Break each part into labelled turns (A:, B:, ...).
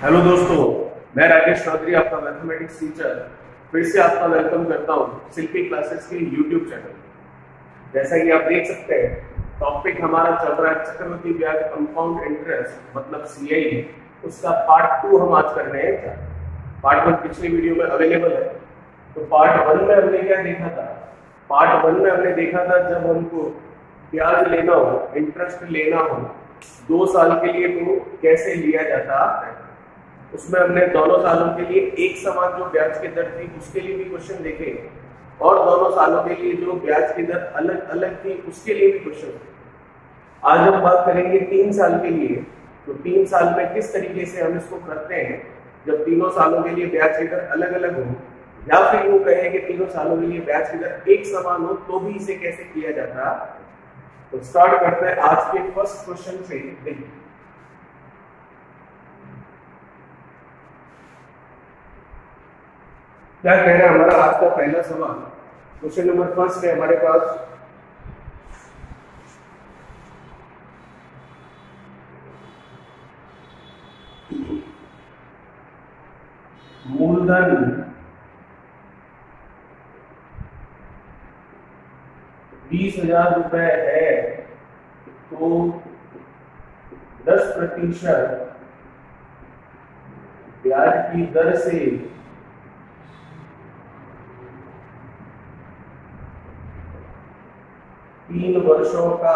A: Hello दोस्तों, मैं राकेश चौधरी, आपका मैथमेटिक्स टीचर, फिर से आपका वेलकम करता हूँ शिल्पी क्लासेस के यूट्यूब चैनल। जैसा कि आप देख सकते हैं, टॉपिक हमारा चल रहा है चक्रवृद्धि ब्याज कंपाउंड इंटरेस्ट मतलब CI। उसका पार्ट 2 हम आज करने हैं। पार्ट 1 पिछली वीडियो में अवेलेबल है। तो पार्ट 1 में हमने क्या देखा था? पार्ट 1 में हमने देखा था जब हमको ब्याज लेना हो, इंटरेस्ट लेना हो 2 साल के लिए, तो कैसे लिया जाता है। उसमें हमने दोनों सालों के लिए एक समान जो ब्याज की दर थी उसके लिए भी क्वेश्चन देखे, और दोनों सालों के लिए जो ब्याज की दर अलग अलग थी उसके लिए भी क्वेश्चन थे। आज हम बात करेंगे 3 साल के लिए। तो 3 साल में किस तरीके से हम इसको करते हैं जब तीनों सालों के लिए ब्याज की दर अलग अलग हो, या फिर यूं कहें कि तीनों सालों के लिए ब्याज की दर एक समान हो तो भी इसे कैसे किया जाता। तो स्टार्ट करते हैं आज के फर्स्ट क्वेश्चन से। देखिए, क्या कह रहा है हमारा आज का पहला सवाल। क्वेश्चन नंबर फर्स्ट है हमारे पास, मूलधन 20,000 रुपए है तो 10% ब्याज की दर से 3 वर्षों का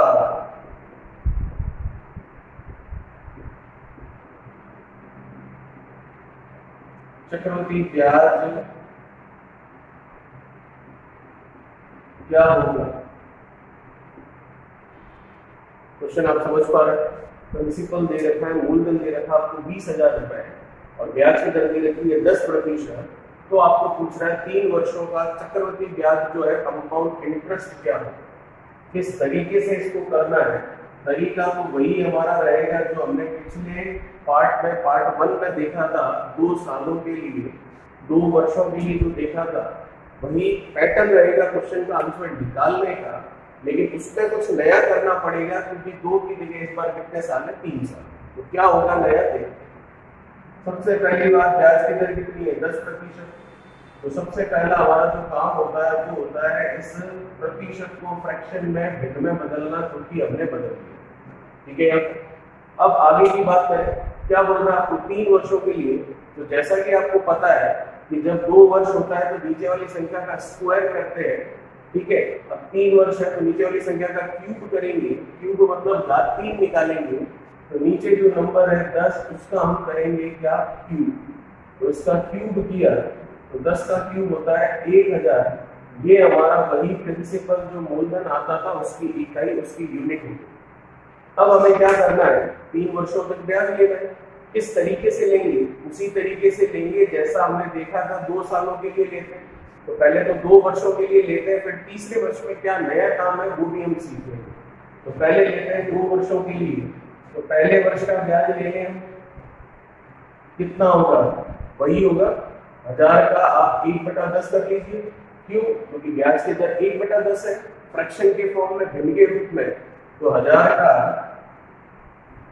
A: चक्रवृद्धि ब्याज क्या होगा। क्वेश्चन आप समझ पा रहे हैं? प्रिंसिपल दे रखा है, मूलधन दे रखा है आपको 20,000 रुपए और ब्याज की दर दे रखी है 10%। तो आपको पूछ रहा है 3 वर्षों का चक्रवृद्धि ब्याज जो है कंपाउंड इंटरेस्ट क्या होगा, किस तरीके से इसको करना है। तरीका तो वही हमारा रहेगा जो हमने पिछले पार्ट 1 में देखा था। 2 सालों के लिए, 2 वर्षों के लिए जो देखा था वही पैटर्न रहेगा क्वेश्चन का आंसर निकालने का, लेकिन उसमें कुछ नया करना पड़ेगा क्योंकि 2 की जगह इस बार कितने साल है, 3 साल। तो क्या होगा नया थे? सबसे पहली बात, ब्याज की दर कितनी है, 10%। तो सबसे पहला हमारा जो काम होता है वो होता है इस प्रतिशत को फ्रैक्शन में भिन्न में बदलना, क्योंकि हमने बदल दिया। ठीक है, अब आगे की बात करें, क्या बोल रहा है आपको 3 वर्षों के लिए। तो जैसा कि आपको पता है कि जब 2 वर्ष होता है तो नीचे वाली संख्या का स्क्वायर करते हैं। ठीक है, अब 3 वर्ष है तो नीचे वाली संख्या का क्यूब करेंगे, क्यूब मतलब घात 3 निकालेंगे। तो नीचे जो नंबर है 10 उसका हम करेंगे क्या, क्यूब। तो इसका क्यूब किया तो 10 का क्यूब होता है 1000। ये हमारा वही प्रिंसिपल जो मूलधन आता था उसकी इकाई, उसकी यूनिट है। अब हमें क्या करना है, 3 वर्षों तक ब्याज लेना है। किस तरीके से लेंगे, उसी तरीके से लेंगे जैसा हमने देखा था 2 सालों के लिए लेते हैं। तो पहले तो 2 वर्षों के लिए लेते हैं, फिर तीसरे वर्ष में क्या नया काम है वो भी हम सीखेंगे। तो पहले लेते हैं 2 वर्षों के लिए। तो पहले वर्ष का ब्याज ले लें हम, कितना होगा, वही होगा 1000 का आप 1/10 कर लीजिए। क्यों? क्योंकि ब्याज की दर 1/10 है, फ्रैक्शन के फॉर्म में, भिन्न के रूप में। तो 1000 का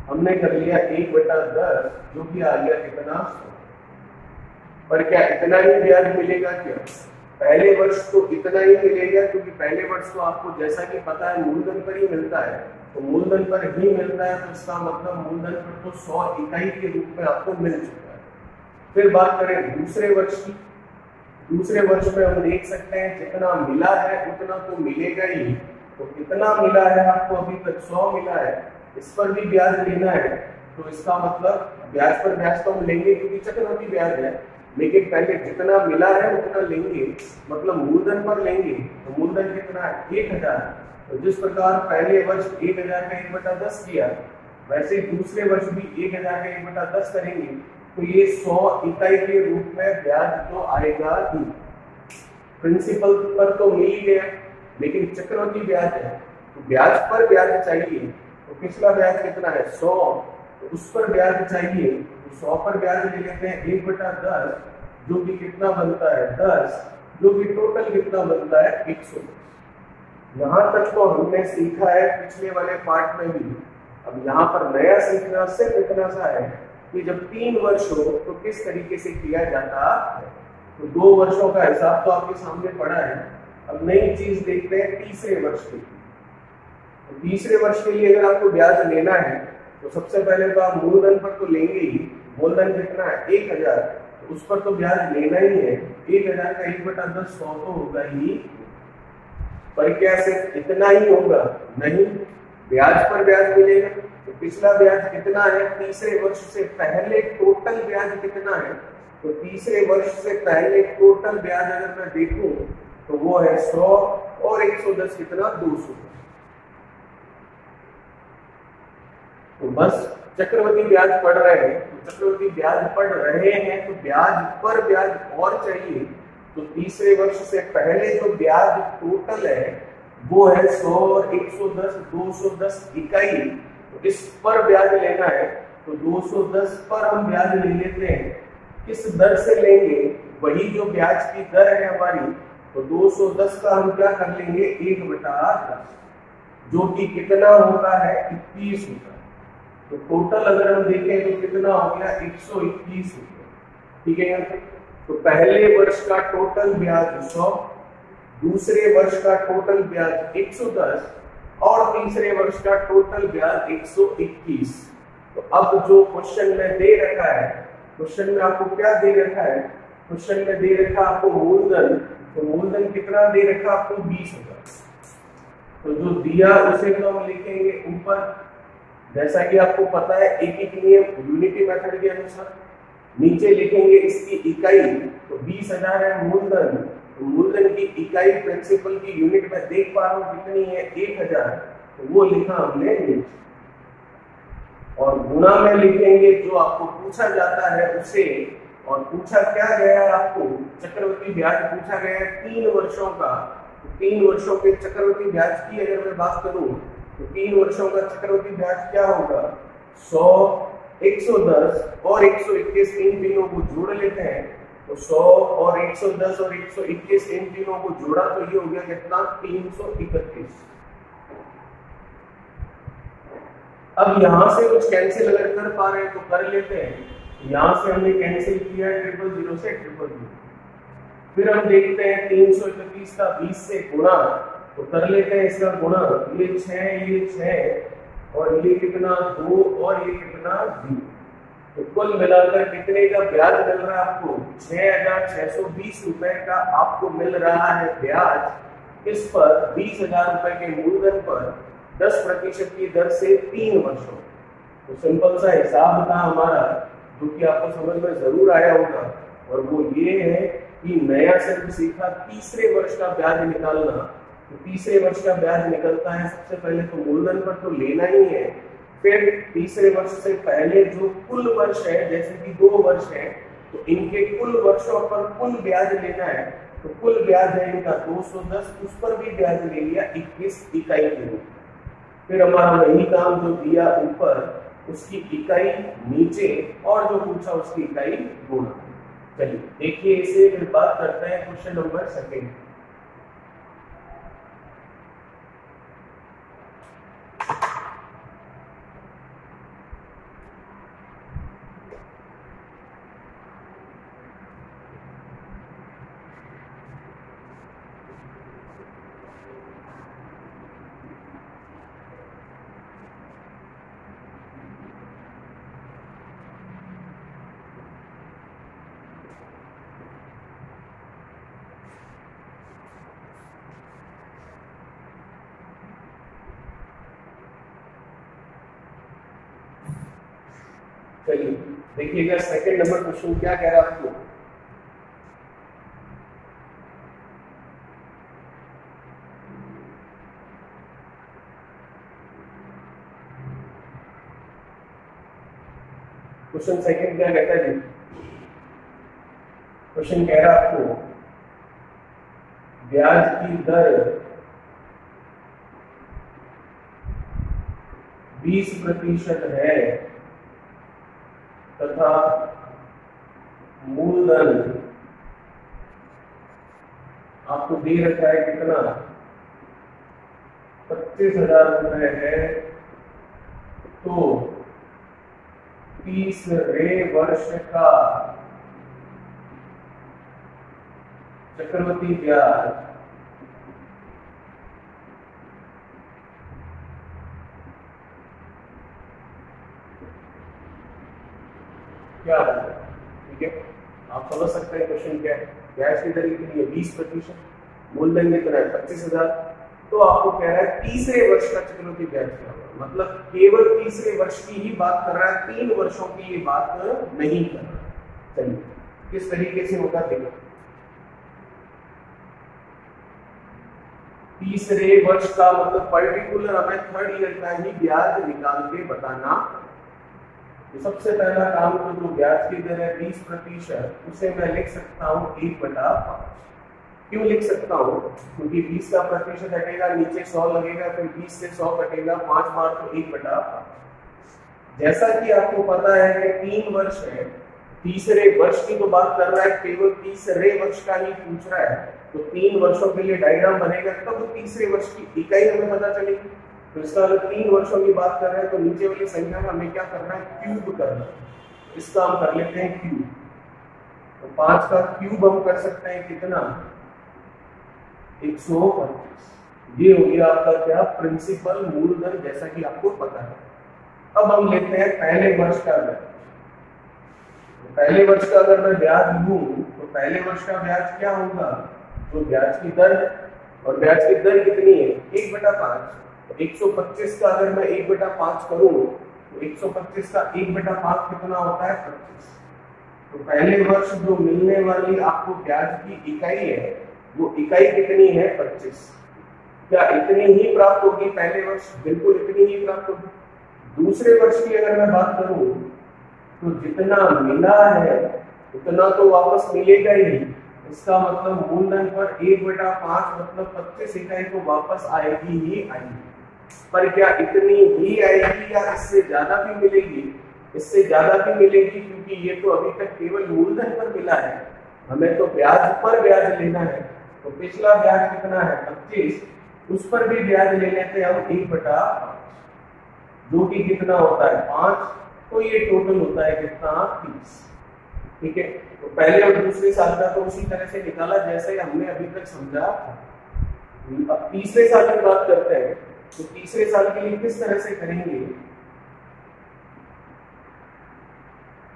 A: हमने कर लिया 1/10, जो कि आ गया कितना, 100। पर क्या इतना ही ब्याज मिलेगा क्या? पहले वर्ष तो इतना ही मिलेगा, क्योंकि पहले वर्ष तो आपको जैसा कि पता है मूलधन पर ही मिलता है। तो मूलधन पर ही मिलता है तो इसका मतलब मूलधन पर तो 100 इकाई के रूप में आपको मिल चुका है। फिर बात करें दूसरे वर्ष की। दूसरे वर्ष में हम देख सकते हैं जितना मिला है उतना तो मिलेगा ही। तो कितना मिला है आपको, अभी तक 100 मिला है, इस पर भी ब्याज लेना है। तो इसका मतलब ब्याज पर ब्याज तो हम लेंगे क्योंकि चक्रवृद्धि ब्याज है, लेकिन पहले जितना मिला है उतना लेंगे, मतलब मूलधन पर लेंगे। तो मूलधन कितना है, 1000। तो जिस प्रकार पहले वर्ष 1000 का 1/10 किया, वैसे दूसरे वर्ष भी 1000 का 1/10 करेंगे। तो ये 100 इकाई के रूप में ब्याज तो आएगा ही। प्रिंसिपल पर तो मिल ही गया, लेकिन चक्रवृद्धि ब्याज है तो ब्याज पर ब्याज चाहिए। तो पिछला ब्याज कितना है, 100, तो उस पर ब्याज चाहिए। तो 100 पर ब्याज ले लेते हैं 1/10, जो कि कितना बनता है 10, जो कि टोटल कितना बनता है 100। यहाँ तक तो हमने सीखा है पिछले वाले पार्ट में भी। अब यहाँ पर नया सीखना सिर्फ इतना सा है कि जब 3 वर्ष हो तो किस तरीके से किया जाता है। तो 2 वर्षों का हिसाब तो आपके सामने पड़ा है। अब नई चीज देखते हैं तीसरे वर्ष के लिए। तो तीसरे वर्ष के लिए अगर आपको ब्याज लेना है तो सबसे पहले तो आप मूलधन पर तो लेंगे ही। मूलधन कितना है 1000, तो उस पर तो ब्याज लेना ही है। 1000 का 1/10 100 तो होगा ही, पर क्या सिर्फ इतना ही होगा? नहीं, ब्याज पर ब्याज मिलेगा। तो पिछला ब्याज कितना है? तीसरे वर्ष से पहले टोटल ब्याज कितना है? तो तीसरे वर्ष से पहले टोटल ब्याज अगर मैं देखूं तो वो है 100 और 110 कितना 200। तो बस चक्रवृद्धि ब्याज पढ़ रहे हैं, तो चक्रवृद्धि ब्याज पढ़ रहे हैं तो ब्याज पर ब्याज और चाहिए। तो तीसरे वर्ष से पहले जो ब्याज टोटल है वो है 100 और 110 210 इकाई। तो इस पर ब्याज लेना है तो 210 पर हम ब्याज ले लेते हैं। किस दर से लेंगे? वही जो ब्याज की दर है हमारी। तो 210 का हम क्या कर लेंगे 1/10, जो कि कितना होता है 21 होता है। तो टोटल अगर हम देखें तो कितना हो गया 121 हो गया। ठीक है, तो पहले वर्ष का टोटल ब्याज 100, दूसरे वर्ष का टोटल ब्याज 110 और तीसरे वर्ष का टोटल ब्याज 121। तो अब जो क्वेश्चन में दे रखा है, क्वेश्चन में आपको क्या दे रखा है? क्वेश्चन में दे रखा आपको मूलधन। तो मूलधन कितना दे रखा आपको 20,000। तो जो दिया उसे तो हम लिखेंगे ऊपर, जैसा कि आपको पता है एक एक नियम यूनिटी मेथड के अनुसार। नीचे लिखेंगे इसकी इकाई। तो 20,000 है मूलधन, तो मूलधन की इकाई प्रिंसिपल की यूनिट में देख पा रहा हूं कितनी है 1000, तो वो लिखा हमने नीचे। और गुणा में लिखेंगे जो आपको पूछा जाता है उसे। और पूछा क्या गया है आपको? चक्रवृद्धि ब्याज पूछा गया है 3 वर्षों का। तो 3 वर्षों के चक्रवृद्धि ब्याज की अगर मैं बात करूं तो 3 वर्षों का चक्रवृद्धि ब्याज क्या होगा? 100 110 और 121, इन तीनों को जोड़ लेते हैं। तो 100 और 110 और 121 इन तीनों को जोड़ा तो ये हो गया कितना 331। अब यहां से कुछ कैंसिल अगर कर पा रहे हैं तो कर लेते हैं। यहां से हमने कैंसिल किया 000 से 000। फिर हम देखते हैं 331 का 20 से गुणा, तो कर लेते हैं इसका गुणा। ये 6 और ये कितना 2 और ये कितना 0। तो कुल मिलाकर कितने का ब्याज मिल रहा है आपको? 6,620 रुपए का आपको मिल रहा है ब्याज। इस पर 20,000 रुपए के मूलधन पर 10% की दर से 3 वर्षों। तो सिंपल सा हिसाब था हमारा, जो कि आपको समझ में जरूर आया होगा। और वो ये है कि नया सिर्फ सीखा तीसरे वर्ष का ब्याज निकालना। तो तीसरे वर्ष का ब्याज निकलता है सबसे पहले तो मूलधन पर तो लेना ही है। फिर तीसरे वर्ष से पहले जो कुल वर्ष है, जैसे कि 2 वर्ष है, तो इनके कुल वर्षों पर कुल ब्याज लेना है। तो कुल ब्याज है इनका 210, उस पर भी ब्याज ले लिया 21 इकाई के रूप। फिर हमारा वही काम जो दिया ऊपर उसकी इकाई नीचे और जो पूछा उसकी इकाई गुणा। चलिए देखिए इसे, फिर बात करते हैं क्वेश्चन नंबर 2। चलिए देखिएगा सेकंड नंबर क्वेश्चन क्या कह रहा है आपको। क्वेश्चन सेकंड क्या कहता है जी? क्वेश्चन कह रहा है आपको ब्याज की दर 20% है तथा मूलधन आपको दे रखा है कितना 25,000 रुपए है। तो तीसरे वर्ष का चक्रवृद्धि ब्याज क्या होगा? ठीक है, आप समझ सकते हैं क्वेश्चन क्या है। ब्याज की दर कितनी है? 20%। मूलधन कितना है? 25,000। तो आपको कह रहा है तीसरे वर्ष का चक्रवृद्धि ब्याज क्या होगा, मतलब केवल तीसरे वर्ष की ही बात कर रहा है, 3 वर्षों की ये बात नहीं कर रहा। चलिए किस तरीके से होगा देखो। तीसरे वर्ष का मतलब पर्टिकुलर हमें 3rd ईयर का ही ब्याज निकाल के बताना। तो सबसे पहला काम तो जो ब्याज की दर है 20%, उसे मैं लिख सकता हूँ 1/5। क्यों लिख सकता हूँ? क्योंकि 20 का प्रतिशत हटेगा, नीचे 100 लगेगा, फिर 20 से 100 कटेगा, 5 बार तो 1/5। जैसा कि आपको पता है कि 3 वर्ष है, तीसरे वर्ष की तो बात कर रहा है, केवल तीसरे वर्ष का ही पूछ रहा है। तो 3 वर्षों के लिए डायग्राम बनेगा, तब तो तीसरे वर्ष की इकाई हमें पता चलेगी। तो इसका अगर 3 वर्षों की बात कर रहे हैं तो नीचे वाली संख्या में हमें क्या करना है? क्यूब करना है। इसका हम कर लेते हैं क्यूब। तो 5 का क्यूब हम कर सकते हैं कितना? 125। ये हो गया आपका क्या? प्रिंसिपल मूलधन, जैसा कि आपको पता है। अब हम लेते हैं पहले वर्ष का ब्याज। तो पहले वर्ष का अगर मैं ब्याज लूं तो पहले वर्ष का ब्याज क्या होगा? जो ब्याज की दर है, और ब्याज की दर कितनी है? 1/5। 125 का अगर मैं 1/5 करूं तो 125 का 1/5 कितना होता है? 25। तो पहले वर्ष जो मिलने वाली आपको ब्याज की इकाई है, वो इकाई कितनी है? 25। क्या इतनी ही प्राप्त होगी पहले वर्ष? बिल्कुल इतनी ही प्राप्त होगी। दूसरे वर्ष की अगर मैं बात करूं तो जितना मिला है उतना तो वापस मिलेगा ही। इसका मतलब मूलधन पर 1/5 मतलब 25 इकाई तो वापस आएगी ही आएगी। पर क्या इतनी ही आएगी या इससे ज्यादा भी मिलेगी? इससे ज्यादा भी मिलेगी, क्योंकि ये तो अभी तक केवल मूलधन पर मिला है, हमें तो ब्याज पर ब्याज लेना है। तो पिछला ब्याज कितना है? 25, उस पर भी ब्याज ले लेते हैं हम 1/5, जो कि कितना होता है? 5। तो ये टोटल होता है कितना? 30। ठीक है, तो पहले और दूसरे साल का तो उसी तरह से निकाला जैसे हमने अभी तक समझा। अब तीसरे साल की बात करते हैं, तो तीसरे साल के लिए किस तरह से करेंगे?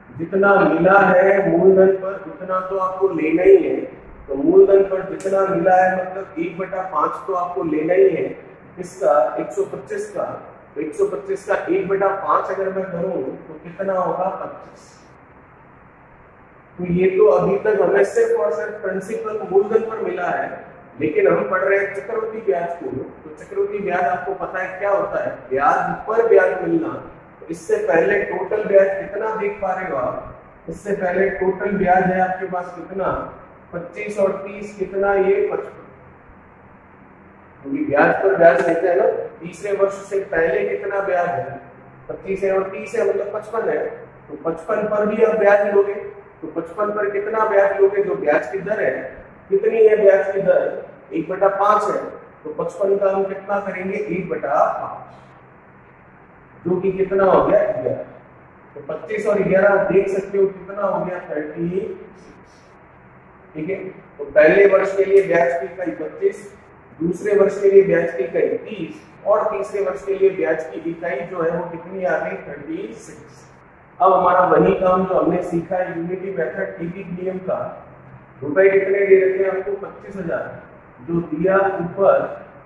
A: जितना मिला है मूलधन पर उतना तो आपको लेना ही है। तो मूलधन पर जितना मिला है मतलब 1/5 तो आपको लेना ही है। इसका 125 का, तो 125 का 1/5 अगर मैं करूं तो कितना होगा? 25। तो ये तो अभी तक हमें सिर्फ और सिर्फ प्रिंसिपल मूलधन पर मिला है, लेकिन हम पढ़ रहे हैं चक्रवृद्धि ब्याज को। तो चक्रवृद्धि ब्याज आपको पता है क्या होता है? ब्याज पर ब्याज मिलना। तो इससे पहले टोटल ब्याज कितना देख पा रहे हो आप? इससे पहले टोटल ब्याज है आपके पास कितना? 25 और 30 कितना? ये 55। क्योंकि ब्याज पर ब्याज लेते हैं ना। तीसरे वर्ष से पहले कितना ब्याज है? 25 है और 30 है, मतलब 55 है। तो 55 पर भी आप ब्याज लोगे, तो 55 पर कितना ब्याज लोगे? जो ब्याज की दर है कितनी है? ब्याज की दर 1/5 है। तो 55 का हम कितना करेंगे? 1/5, जो कि कितना हो गया? 11। तो 25 और 11 आप देख सकते हो कितना हो गया? 36। ठीक है, तो पहले वर्ष के लिए ब्याज की इकाई 25, दूसरे वर्ष के लिए ब्याज की इकाई 30, और तीसरे वर्ष के लिए ब्याज की इकाई जो है वो कितनी आ गई? 36। अब हमारा वही काम जो हमने सीखा है यूनिटी मेथड टीपी नियम का। रुपए कितने दे रखे हैं आपको? 25,000 जो दिया ऊपर,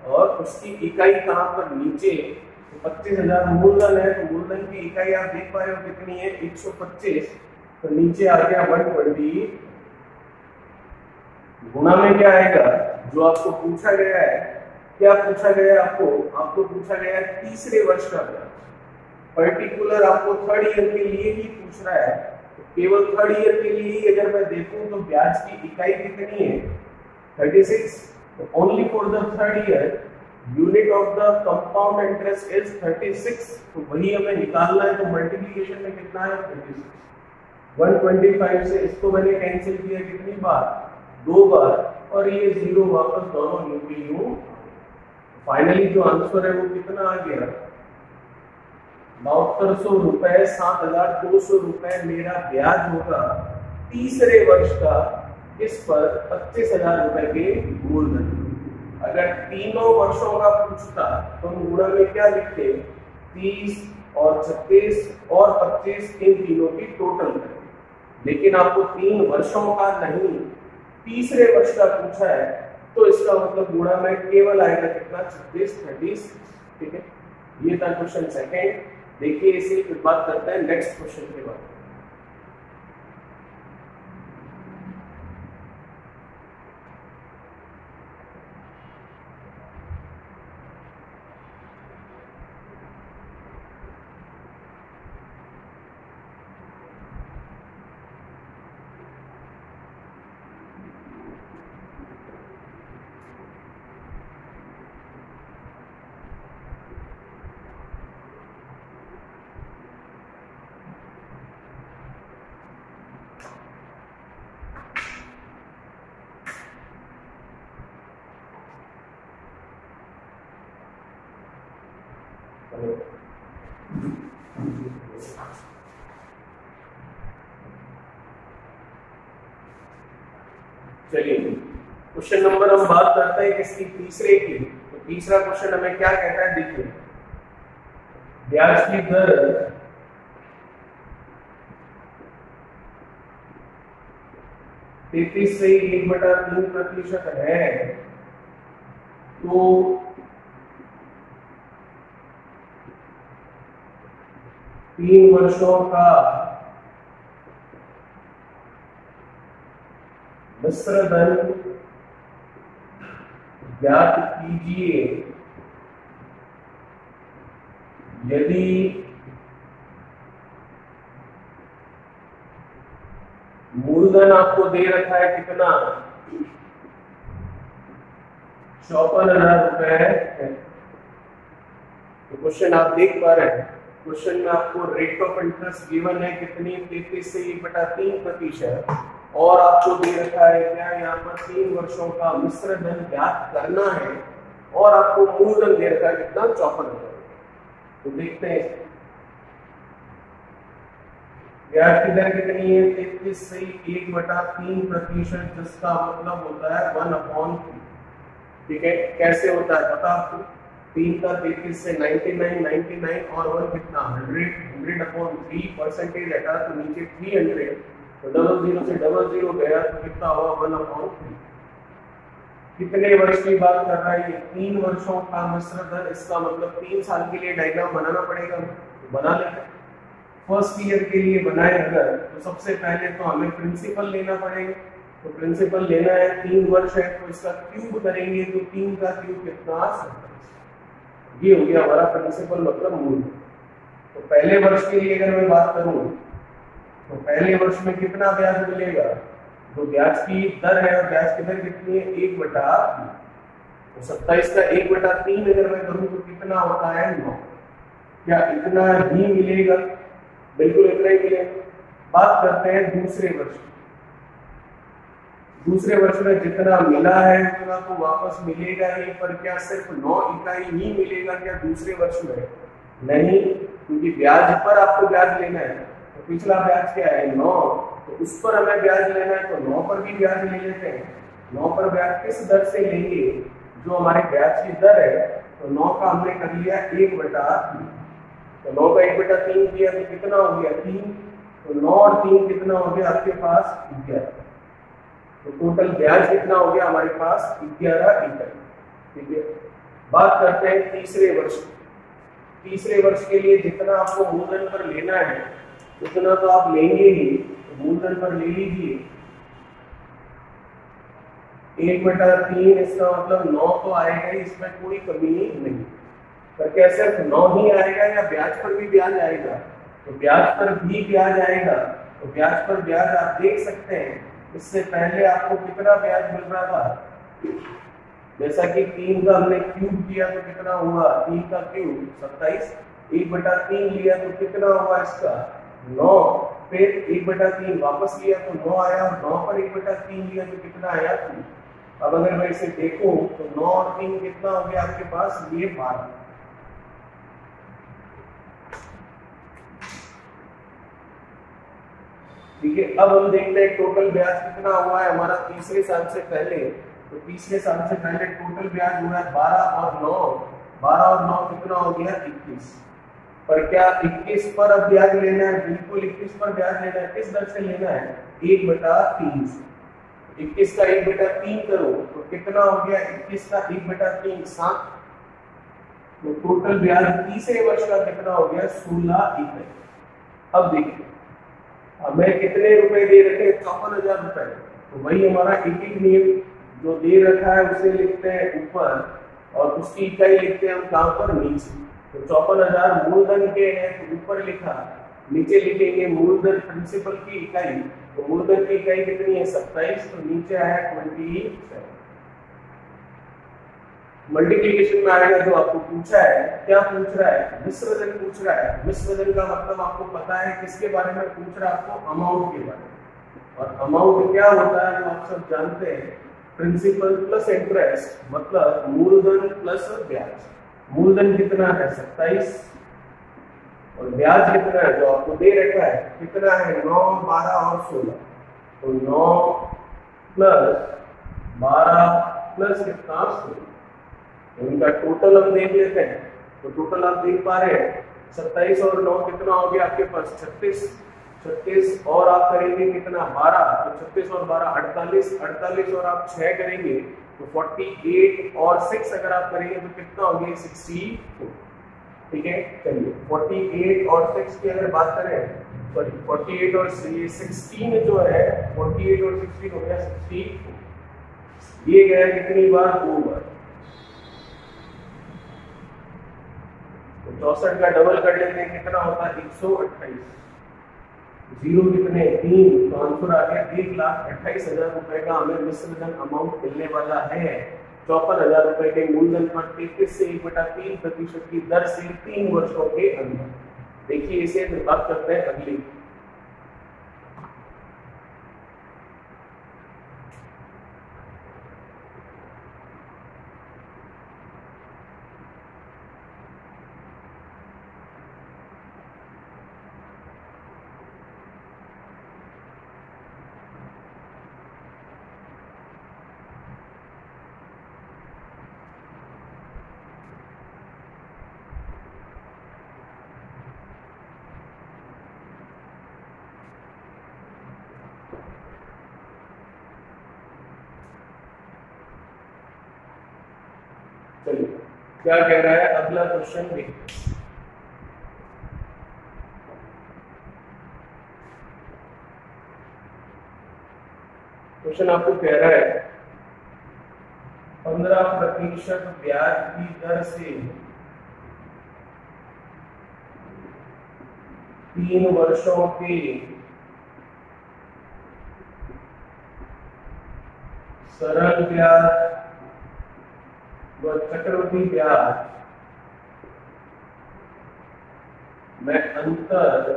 A: और उसकी इकाई कहां पर? नीचे। तो 25,000 मूलधन है, तो मूलधन की इकाई आप देख पा रहे हो कितनी है? 125। तो नीचे आ गया 120। गुणा में क्या आएगा? जो आपको पूछा गया है, क्या पूछा गया है आपको? आपको पूछा गया है तीसरे वर्ष का ब्याज। पर्टिकुलर आपको 3rd ईयर के लिए ही पूछ रहा है। तो केवल 3rd ईयर के लिए ही अगर मैं देखूं तो ब्याज की इकाई कितनी है? 36। तो only for the 3rd year unit of the compound interest is 36। तो वही हमें निकालना है। तो मल्टीप्लिकेशन में कितना है? 36। 125 से इसको मैंने कैंसिल किया कितनी बार? 2 बार, और ये 0 वापस दोनों यूं के यूं। फाइनली जो आंसर है वो कितना आ गया? ₹7200, 7,200 रुपए मेरा ब्याज होगा तीसरे वर्ष का, इस पर 25,000 रुपए के मूलधन। अगर तीनों वर्षों का पूछता तो हम गुणा में क्या लिखते, 30 और 36 और 25, इन तीनों की टोटल करें। लेकिन आपको 3 वर्षों का नहीं, तीसरे वर्ष का पूछा है, तो इसका मतलब गुणा में केवल आएगा कितना, 36, 36। ठीक है, ये था क्वेश्चन सेकेंड। देखिए इसी फिर बात करते हैं नेक्स्ट क्वेश्चन के बाद। चलिए क्वेश्चन नंबर हम बात करते हैं किसकी, तीसरे की। तो तीसरा क्वेश्चन हमें क्या कहता है, देखिए ब्याज की दर 33 से 1/3% है, तो तीन वर्षों का मिश्र धन ज्ञात कीजिए यदि मूलधन आपको दे रखा है कितना, 54,000 रुपए है। तो क्वेश्चन आप देख पा रहे हैं, क्वेश्चन में आपको रेट ऑफ इंटरेस्ट गिवन है कितनी, 33 से 1/3%, और आपको दे रखा है क्या, यहाँ पर 3 वर्षों का मिश्र धन ज्ञात करना है, और आपको मूलधन दे रखा है कितना, 54,000। तो देखते हैं ब्याज की दर कितनी है, 33 से 1/3%, जिसका मतलब होता है 1/3। ठीक है, कैसे होता है पता आपको, 3 का 33 से 99, 99 और 1 कितना, 100, 100/3, परसेंटेज हटा तो नीचे 300, तो 00 से 00 गया तो कितना हुआ, 1/3। कितने वर्ष की बात कर रहा है, 3 वर्षों का मिश्र धन, इसका मतलब 3 साल के लिए डायग्राम बनाना पड़ेगा, तो बना लेंगे। फर्स्ट ईयर के लिए बनाए अगर, तो सबसे पहले तो हमें प्रिंसिपल लेना पड़ेगा। तो प्रिंसिपल लेना है, 3 वर्ष है तो इसका क्यूब करेंगे, तो 3 का क्यूब कितना, 27। ये हो गया हमारा प्रिंसिपल मतलब मूल। तो पहले वर्ष के लिए अगर मैं बात करूं, तो पहले वर्ष में कितना ब्याज मिलेगा, तो ब्याज की दर है, और ब्याज की दर कितनी है, 1/3। तो 27 का 1/3 अगर मैं करूं तो कितना होता है, 9। क्या इतना ही मिलेगा, बिल्कुल इतना ही मिलेगा। बात करते हैं दूसरे वर्ष की। दूसरे वर्ष में जितना मिला है उतना तो वापस मिलेगा ही, पर क्या सिर्फ 9 इकाई ही मिलेगा क्या दूसरे वर्ष में, नहीं, क्योंकि ब्याज पर आपको ब्याज लेना है। तो पिछला ब्याज क्या है, 9, तो उस पर हमें ब्याज लेना है, तो 9 पर भी ब्याज ले लेते हैं। 9 पर ब्याज किस दर से लेंगे, जो हमारे ब्याज की दर है, तो 9 का हमने कर लिया 1/3। तो 9 का 1/3 किया तो कितना हो गया, 3। तो 9 और 3 कितना हो गया आपके पास, 11। तो टोटल ब्याज कितना हो गया हमारे पास, 11 इकाई। ठीक है, बात करते हैं तीसरे वर्ष। तीसरे वर्ष के लिए जितना आपको मूलधन पर लेना है उतना तो आप लेंगे ही, तो मूलधन पर ले लीजिए 1/3, इसका मतलब 9 तो आएगा ही, इसमें कोई कमी नहीं। पर क्या सिर्फ 9 ही आएगा या ब्याज पर भी ब्याज आएगा, तो ब्याज पर भी ब्याज आएगा। तो ब्याज पर ब्याज आप देख सकते हैं, इससे पहले आपको कितना ब्याज मिल रहा था, जैसा कि 3 का हमने क्यूब किया तो कितना हुआ, 3 का क्यूब 27, 1/3 लिया तो कितना हुआ इसका, 9, फिर 1/3 वापस लिया तो 9 आया, और 9 पर 1/3 लिया तो कितना आया, 3। अब अगर मैं इसे देखूं तो 9 और 3 कितना हो गया आपके पास, ये 12। ठीक है, अब हम देखते हैं टोटल ब्याज कितना हुआ है हमारा तीसरे साल से पहले। तो तीसरे साल से पहले टोटल ब्याज हुआ है 12 और 9, 12 और 9 कितना हो गया 21। पर क्या 21 पर अब ब्याज लेना है? बिल्कुल 21 पर ब्याज लेना है। किस दर से लेना है? 1/3 से। 21 का 1/3 करो तो कितना हो गया? 21 का 1/3 7। तो टोटल ब्याज तीसरे वर्ष का कितना हो गया? 16 इकाई। अब देखिए हमें कितने रुपए दे रखे हैं? 54,000 रुपए। तो वही हमारा एक एक नियम जो दे रखा है उसे लिखते हैं ऊपर और उसकी इकाई लिखते हैं हम कहां पर? नीचे। तो 54,000 मूलधन के हैं तो ऊपर लिखा, नीचे लिखेंगे मूलधन प्रिंसिपल की इकाई। तो मूलधन की इकाई कितनी है? 27। तो नीचे आया 27। मल्टीप्लिकेशन में आएगा जो आपको पूछा है, क्या पूछ रहा है? मिश्रधन पूछ रहा है। मिश्रधन का मतलब आपको पता है किसके बारे में पूछ रहा है? आपको अमाउंट के बारे में। और अमाउंट क्या होता है जो आप सब जानते हैं? प्रिंसिपल प्लस इंटरेस्ट, मतलब मूलधन प्लस ब्याज। मूलधन कितना है? 27 और ब्याज कितना है जो आपको दे रखा है? कितना है? 9, 12 और 16। तो 9 प्लस 12 प्लस कितना? 16। इनका टोटल हम देख लेते हैं। तो टोटल आप देख पा रहे हैं 27 और 9 कितना हो गया आपके पास? 36। 36 और आप करेंगे कितना? 12। तो 36 और 12 48। 48 और आप 6 करेंगे तो 48 और 6 अगर आप करेंगे तो कितना हो गया? 64। ठीक है, चलिए 48 और 6 की अगर बात करें, सॉरी 48 और 16 जो है 48 और 16 हो गया 64। ये गया कितनी बार? 2 बार। तो 64 का डबल कर लेते हैं, कितना होता है? 128। जीरो कितने? 3। तो आंसर आ गया 1,28,000 रुपए का हमें मिश्रधन अमाउंट मिलने वाला है। 54,000 रुपए के मूलधन पर 33 से 1/3% की दर से 3 वर्षों के अंदर। देखिए इसे बात करते हैं अगली। चलिए क्या कह रहा है अगला क्वेश्चन देखिए। क्वेश्चन आपको कह रहा है 15% ब्याज की दर से 3 वर्षों के सरल ब्याज व चक्रवृद्धि ब्याज में अंतर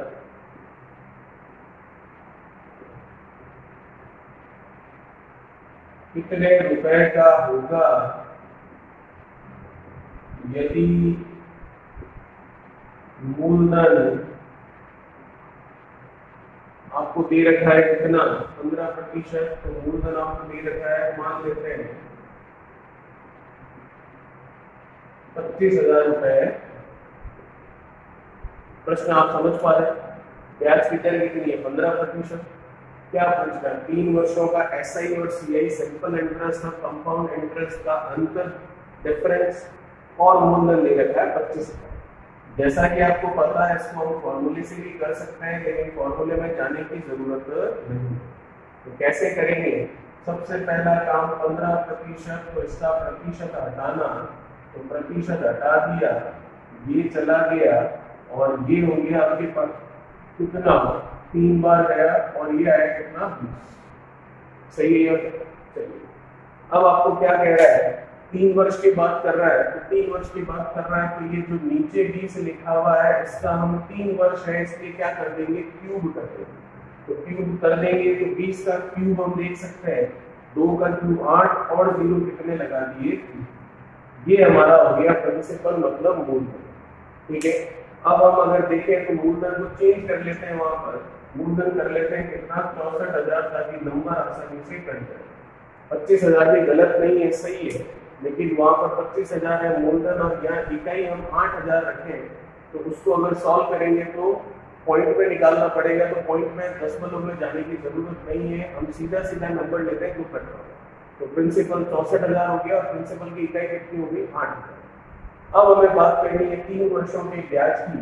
A: कितने रुपए का होगा यदि मूलधन आपको दे रखा है कितना? 15%। तो मूलधन आपको दे रखा है, मान लेते हैं 25,000 रुपए। प्रश्न आप समझ पा रहे हैं? ब्याज की दर कितनी है? 15%। क्या पूछ रहा है? 3 वर्षों का एसआई और सीआई सिंपल इंटरेस्ट और कंपाउंड इंटरेस्ट का अंतर, डिफरेंस, और मूलधन दे रखा है 25,000। जैसा कि आपको पता है इसको हम फॉर्मूले से भी कर सकते हैं, लेकिन फॉर्मूले में जाने की जरूरत नहीं। तो कैसे करेंगे? सबसे पहला काम 15%, तो इसका प्रतिशत हटाना। तो प्रतिशत हटा दिया, ये चला गया और ये हो गया आपके पास कितना? 3 बार गया और ये आया कितना? 20। सही है? चलिए अब आपको क्या कह रहा है? 3 वर्ष की बात कर रहा है। तो 3 वर्ष की बात कर रहा है तो ये जो नीचे 20 लिखा हुआ है इसका हम 3 वर्ष है इसलिए क्या कर देंगे? क्यूब कर देंगे। तो क्यूब कर देंगे तो 20 का क्यूब हम देख सकते हैं, 2 का क्यूब 8 और 0 कितने लगा दिए? 3। ये हमारा हो गया प्रिंसिपल मतलब मूलधन। ठीक है, अब हम अगर देखें तो मूलधन को चेंज कर लेते हैं वहां पर। मूलधन कर लेते हैं कितना 64,000, ताकि नंबर आसानी से कट जाए। 25,000 भी गलत नहीं है, सही है, लेकिन वहां पर 25,000 है मूलधन और यहाँ इकाई हम 8,000 रखें, तो उसको अगर सॉल्व करेंगे तो पॉइंट में निकालना पड़ेगा। तो पॉइंट में दशमलव में जाने की जरूरत नहीं है, हम सीधा सीधा नंबर लेते हैं जो कट रहा है। तो प्रिंसिपल 64,000 हो गया और प्रिंसिपल की इकाई कितनी हो गई 8,000। अब हमें बात करनी है 3 वर्षों के ब्याज की।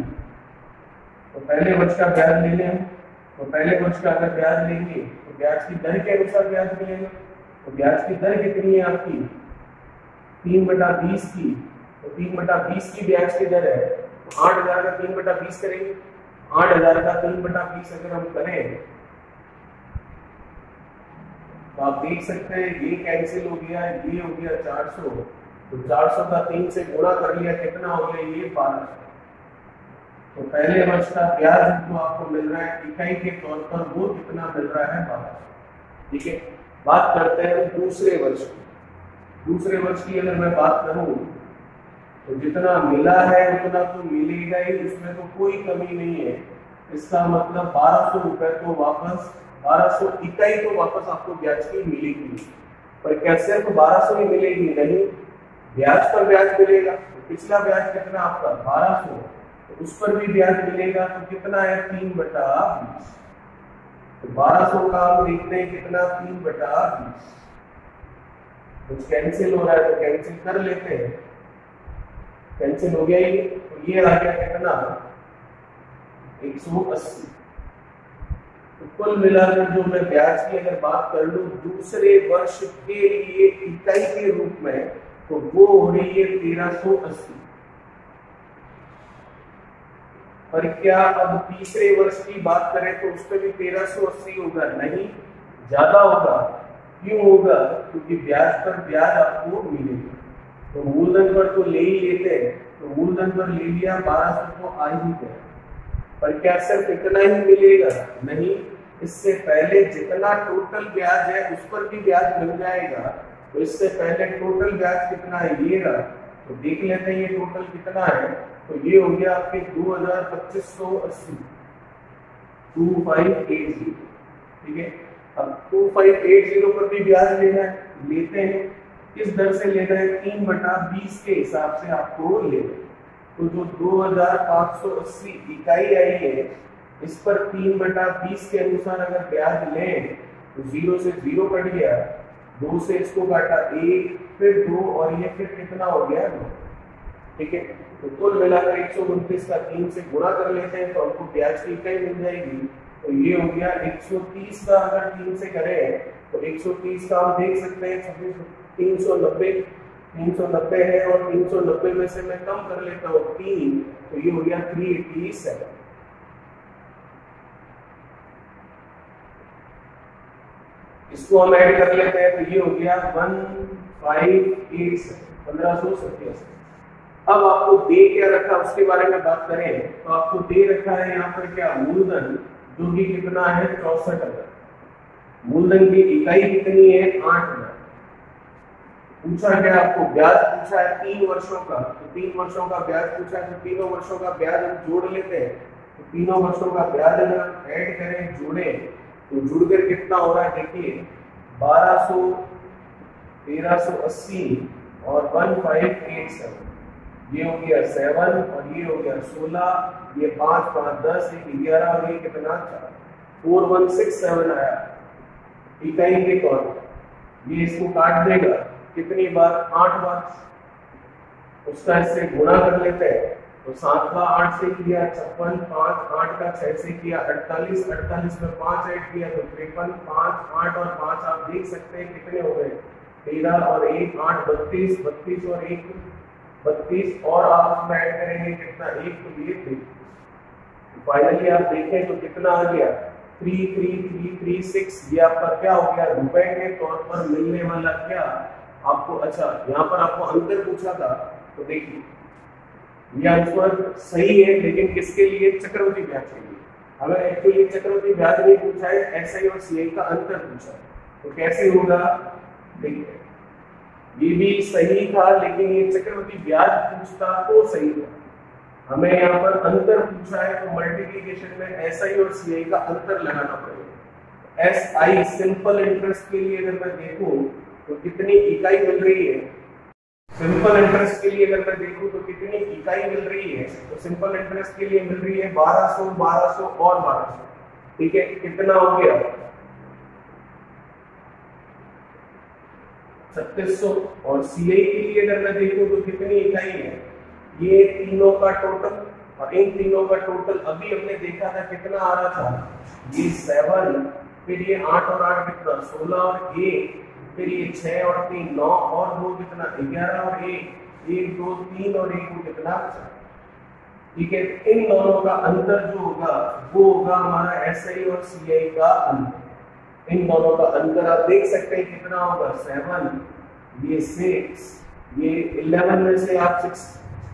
A: तो पहले वर्ष का ब्याज ले लें, तो पहले वर्ष का अगर ब्याज लेंगे तो ब्याज की दर के अनुसार ब्याज मिलेगा। तो ब्याज की दर कितनी है आपकी 3/20 की, तो 3/20 की ब्याज की दर है। तो 8,000 का 3/20 करेंगे, 8,000 का 3/20 अगर हम करें तो आप देख सकते हैं ये कैंसिल हो गया, ये हो गया 400, तो 400 का 3 से गुणा कर लिया, कितना हो गया ये 1200। तो पहले वर्ष का ब्याज जो आपको मिल रहा है इकाई के तौर पर वो कितना मिल रहा है 1200। ठीक है, बात करते हैं दूसरे वर्ष की। दूसरे वर्ष की अगर मैं बात करूं तो जितना मिला है उतना तो मिलेगा ही, उसमें तो कोई कमी नहीं है। इसका मतलब 1200 रुपए तो वापस 1200 इकाई तो वापस आपको ब्याज की मिलेगी। पर क्या सिर्फ 1200 ही मिलेगी? नहीं, ब्याज पर ब्याज मिलेगा। तो पिछला ब्याज कितना आपका 1200, तो उस पर भी ब्याज मिलेगा। तो कितना है 3/20। तो 1200 का हम देखते हैं कितना 3/20। कुछ कैंसिल हो रहा है तो कैंसिल कर लेते हैं, कैंसिल हो गया ये। तो ये आ गया कितना 180। तो कुल मिलाकर जो मैं ब्याज की अगर बात कर लूं दूसरे वर्ष के लिए इकाई के रूप में, तो वो हो रही है 1380। पर क्या अब तीसरे वर्ष की बात करें तो उस पर भी 1380 होगा? नहीं, ज्यादा होगा। क्यों होगा? क्योंकि ब्याज पर ब्याज आपको मिलेगा। तो मूलधन पर तो ले ही लेते हैं, तो मूलधन पर ले लिया 1200 तो आ ही गया। पर क्या सिर्फ इतना ही मिलेगा? नहीं, इससे पहले जितना टोटल ब्याज है उस पर भी ब्याज मिल जाएगा। तो इससे पहले टोटल ब्याज कितना है ये रहा, तो देख लेते हैं ये टोटल कितना है। तो ये हो गया आपके 2,2580, 2580। ठीक है, अब 2580 पर भी ब्याज लेना है, लेते हैं। किस दर से लेना है? 3/20 के हिसाब से आपको लेना है। तो जो 2,580 इकाई आई है इस पर 3/20 के अनुसार अगर ब्याज लें तो 0 से 0 कट गया, 2 से इसको काटा 1, फिर 2 और ये फिर कितना हो गया 9। ठीक है, तो कुल मिलाकर 129 का 3 से गुणा कर लेते हैं तो हमको ब्याज की इकाई मिल जाएगी। तो ये हो गया 130 का अगर 3 से करें तो 130 का हम देख सकते हैं 390 है, और 390 में से मैं कम कर लेता हूँ 3, तो ये हो गया 387। इसको हम ऐड कर लेते हैं तो ये हो गया 1587। अब आपको दे क्या रखा उसके बारे में बात करें तो आपको दे रखा है यहाँ पर क्या मूलधन, जो कि कितना है 64,000। मूलधन की इकाई कितनी है 8,000। पूछा क्या आपको? ब्याज पूछा है 3 वर्षों का, तो 3 वर्षों का ब्याज पूछा है, तो तीनों वर्षों का ब्याज हम जोड़ लेते हैं। तो तीनों वर्षों का ब्याज अगर हम ऐड करें जोड़े तो जुड़कर कितना हो रहा है देखिए 1200, 1380 और 1587। ये हो गया 7 और ये हो गया 16, ये 5 5 10, ये 11 और ये कितना 4, 4167 आया इकाई के तौर पर। ये इसको काट देगा कितनी बार? 8 बार। उसका इससे गुणा कर लेते हैं तो 7 का 8 से किया 56, 5 8 का 6 से किया 48, 48 में 5 ऐड किया तो 53, 5 8 और 5 आप देख सकते हैं कितने हो गए 13 और 1 8 32, 32 और 1 32 और आप उसमें ऐड करेंगे कितना 1 तो ये 3। फाइनली आप देखें तो कितना आ गया 33336। ये आपका क्या हो गया रुपए के तौर पर मिलने वाला क्या आपको। अच्छा, यहाँ पर आपको अंतर पूछा था तो देखिए ये आंसर सही है, लेकिन किसके लिए? चक्रवृद्धि ब्याज के लिए। अगर एक्चुअली चक्रवृद्धि ब्याज नहीं पूछा है, एसआई और सीआई का अंतर पूछा है, तो कैसे होगा देखिए। ये भी सही था, लेकिन ये चक्रवृद्धि ब्याज पूछता तो सही था। हमें यहाँ पर अंतर पूछा है तो मल्टीप्लिकेशन में एसआई और सीआई का अंतर लगाना पड़ेगा। एसआई सिंपल इंटरेस्ट के लिए अगर मैं देखूं तो कितनी इकाई मिल रही है, सिंपल इंटरेस्ट के लिए अगर मैं देखूं तो कितनी इकाई मिल रही है, तो सिंपल इंटरेस्ट के लिए मिल रही है 1200 1200 और 1200। ठीक है, कितना हो गया 3600। और सीआई के लिए अगर मैं देखूं तो कितनी इकाई है, ये तीनों का टोटल और इन तीनों का टोटल अभी हमने देखा था कितना आ रहा था, ये 7, फिर ये 8 और 8 कितना 16 और 1, फिर ये 6 और 3 9 और 2 कितना 11 और 1 1 2 3 और 1 को कितना 4। ठीक है, इन दोनों का अंतर जो होगा वो होगा हमारा एसआई और सीआई का अंतर। इन दोनों का अंतर आप देख सकते हैं कितना होगा 7, ये 6, ये 11 में से आप 6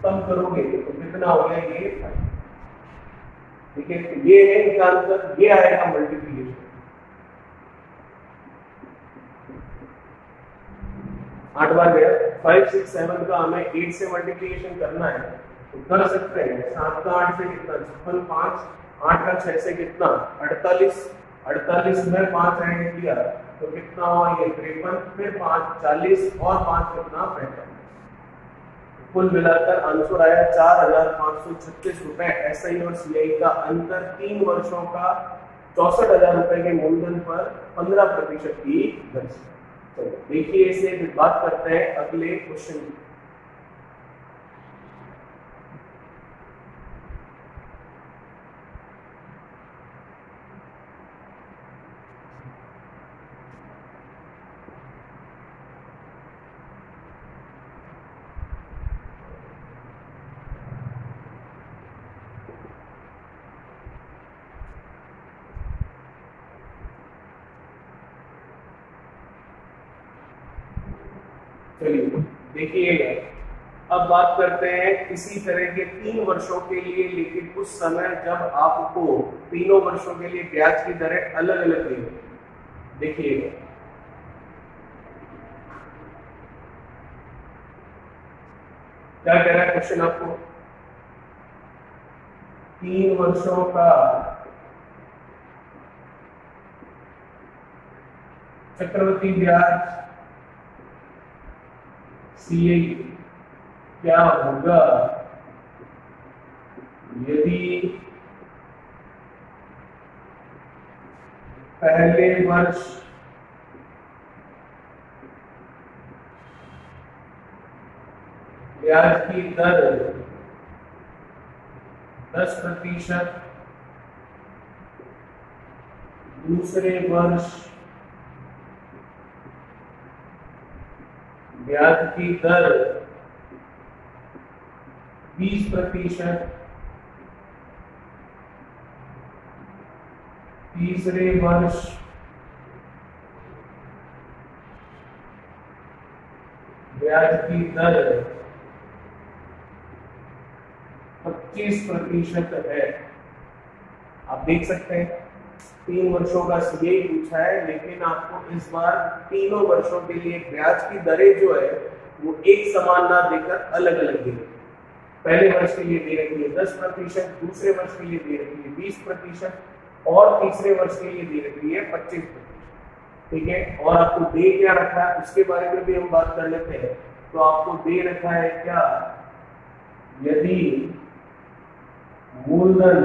A: कम करोगे तो कितना हो गया ये 5। ठीक है, तो ये है इनका अंतर, ये आएगा मल्टीप्लिकेशन। 8 बार गया, 5 6 7 का हमें 8 से मल्टीप्लिकेशन करना है तो कर सकते हैं। 7 का 8 से कितना 56, 5 8 का 6 से कितना 48, 48 में 5 ऐड किया तो कितना हुआ ये 53, फिर 5 40 और 5 कितना 45। कुल मिलाकर आंसर आया 4536 रुपए। एसआई और सीआई का अंतर 3 वर्षों का 64,000 रुपए के मूलधन पर 15% की दर से। तो देखिए इसे बात करते हैं अगले क्वेश्चन की। चलिए देखिएगा, अब बात करते हैं इसी तरह के 3 वर्षों के लिए, लेकिन उस समय जब आपको तीनों वर्षों के लिए ब्याज की दरें अलग अलग देंगे। देखिएगा क्या कह रहा है क्वेश्चन आपको, 3 वर्षों का चक्रवृद्धि ब्याज सीए क्या होगा यदि पहले वर्ष ब्याज की दर 10%, दूसरे वर्ष ब्याज की दर 20%, तीसरे वर्ष ब्याज की दर 25% है। आप देख सकते हैं 3 वर्षों का सीए पूछा है, लेकिन आपको इस बार तीनों वर्षों के लिए ब्याज की दरें जो है वो एक समान ना देकर अलग अलग दे रही है। पहले वर्ष के लिए दे रखी है 10%, दूसरे वर्ष के लिए दे रखी है 20% और तीसरे वर्ष के लिए दे रखी है 25%। ठीक है, और आपको दे क्या रखा है उसके बारे में भी हम बात कर लेते हैं। तो आपको दे रखा है क्या, यदि मूलधन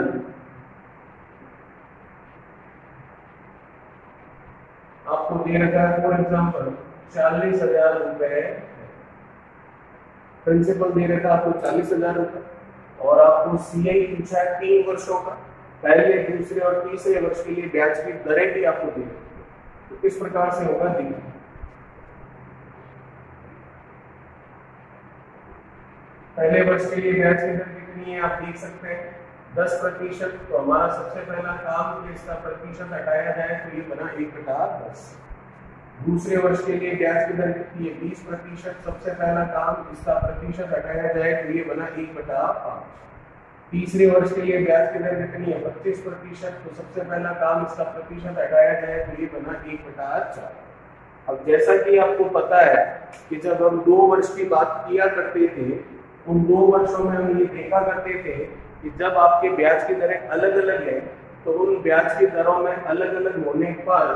A: आपको दे रखा है फॉर एग्जाम्पल 40,000 रुपए, प्रिंसिपल दे रखा है आपको 40,000 रुपए, और आपको सीआई पूछा है 3 वर्षों का, पहले दूसरे और तीसरे वर्ष के लिए ब्याज की दरें भी आपको दी है। तो किस प्रकार से होगा देखिए, पहले वर्ष के लिए ब्याज की दर कितनी है आप देख सकते हैं 10%। तो हमारा सबसे पहला काम कि इसका प्रतिशत हटाया जाए तो ये बना 1/10। दूसरे वर्ष के लिए ब्याज की दर कितनी है 20%, सबसे पहला काम इसका प्रतिशत हटाया जाए तो ये बना 1/5। तीसरे वर्ष के लिए ब्याज की दर कितनी है 25%, तो सबसे पहला काम इसका प्रतिशत हटाया जाए तो ये बना 1/4। अब जैसा कि आपको पता है कि जब हम 2 वर्ष की बात किया करते थे उन 2 वर्षों में हम ये देखा करते थे कि जब आपके ब्याज की दरें अलग अलग है तो उन ब्याज की दरों में अलग अलग होने पर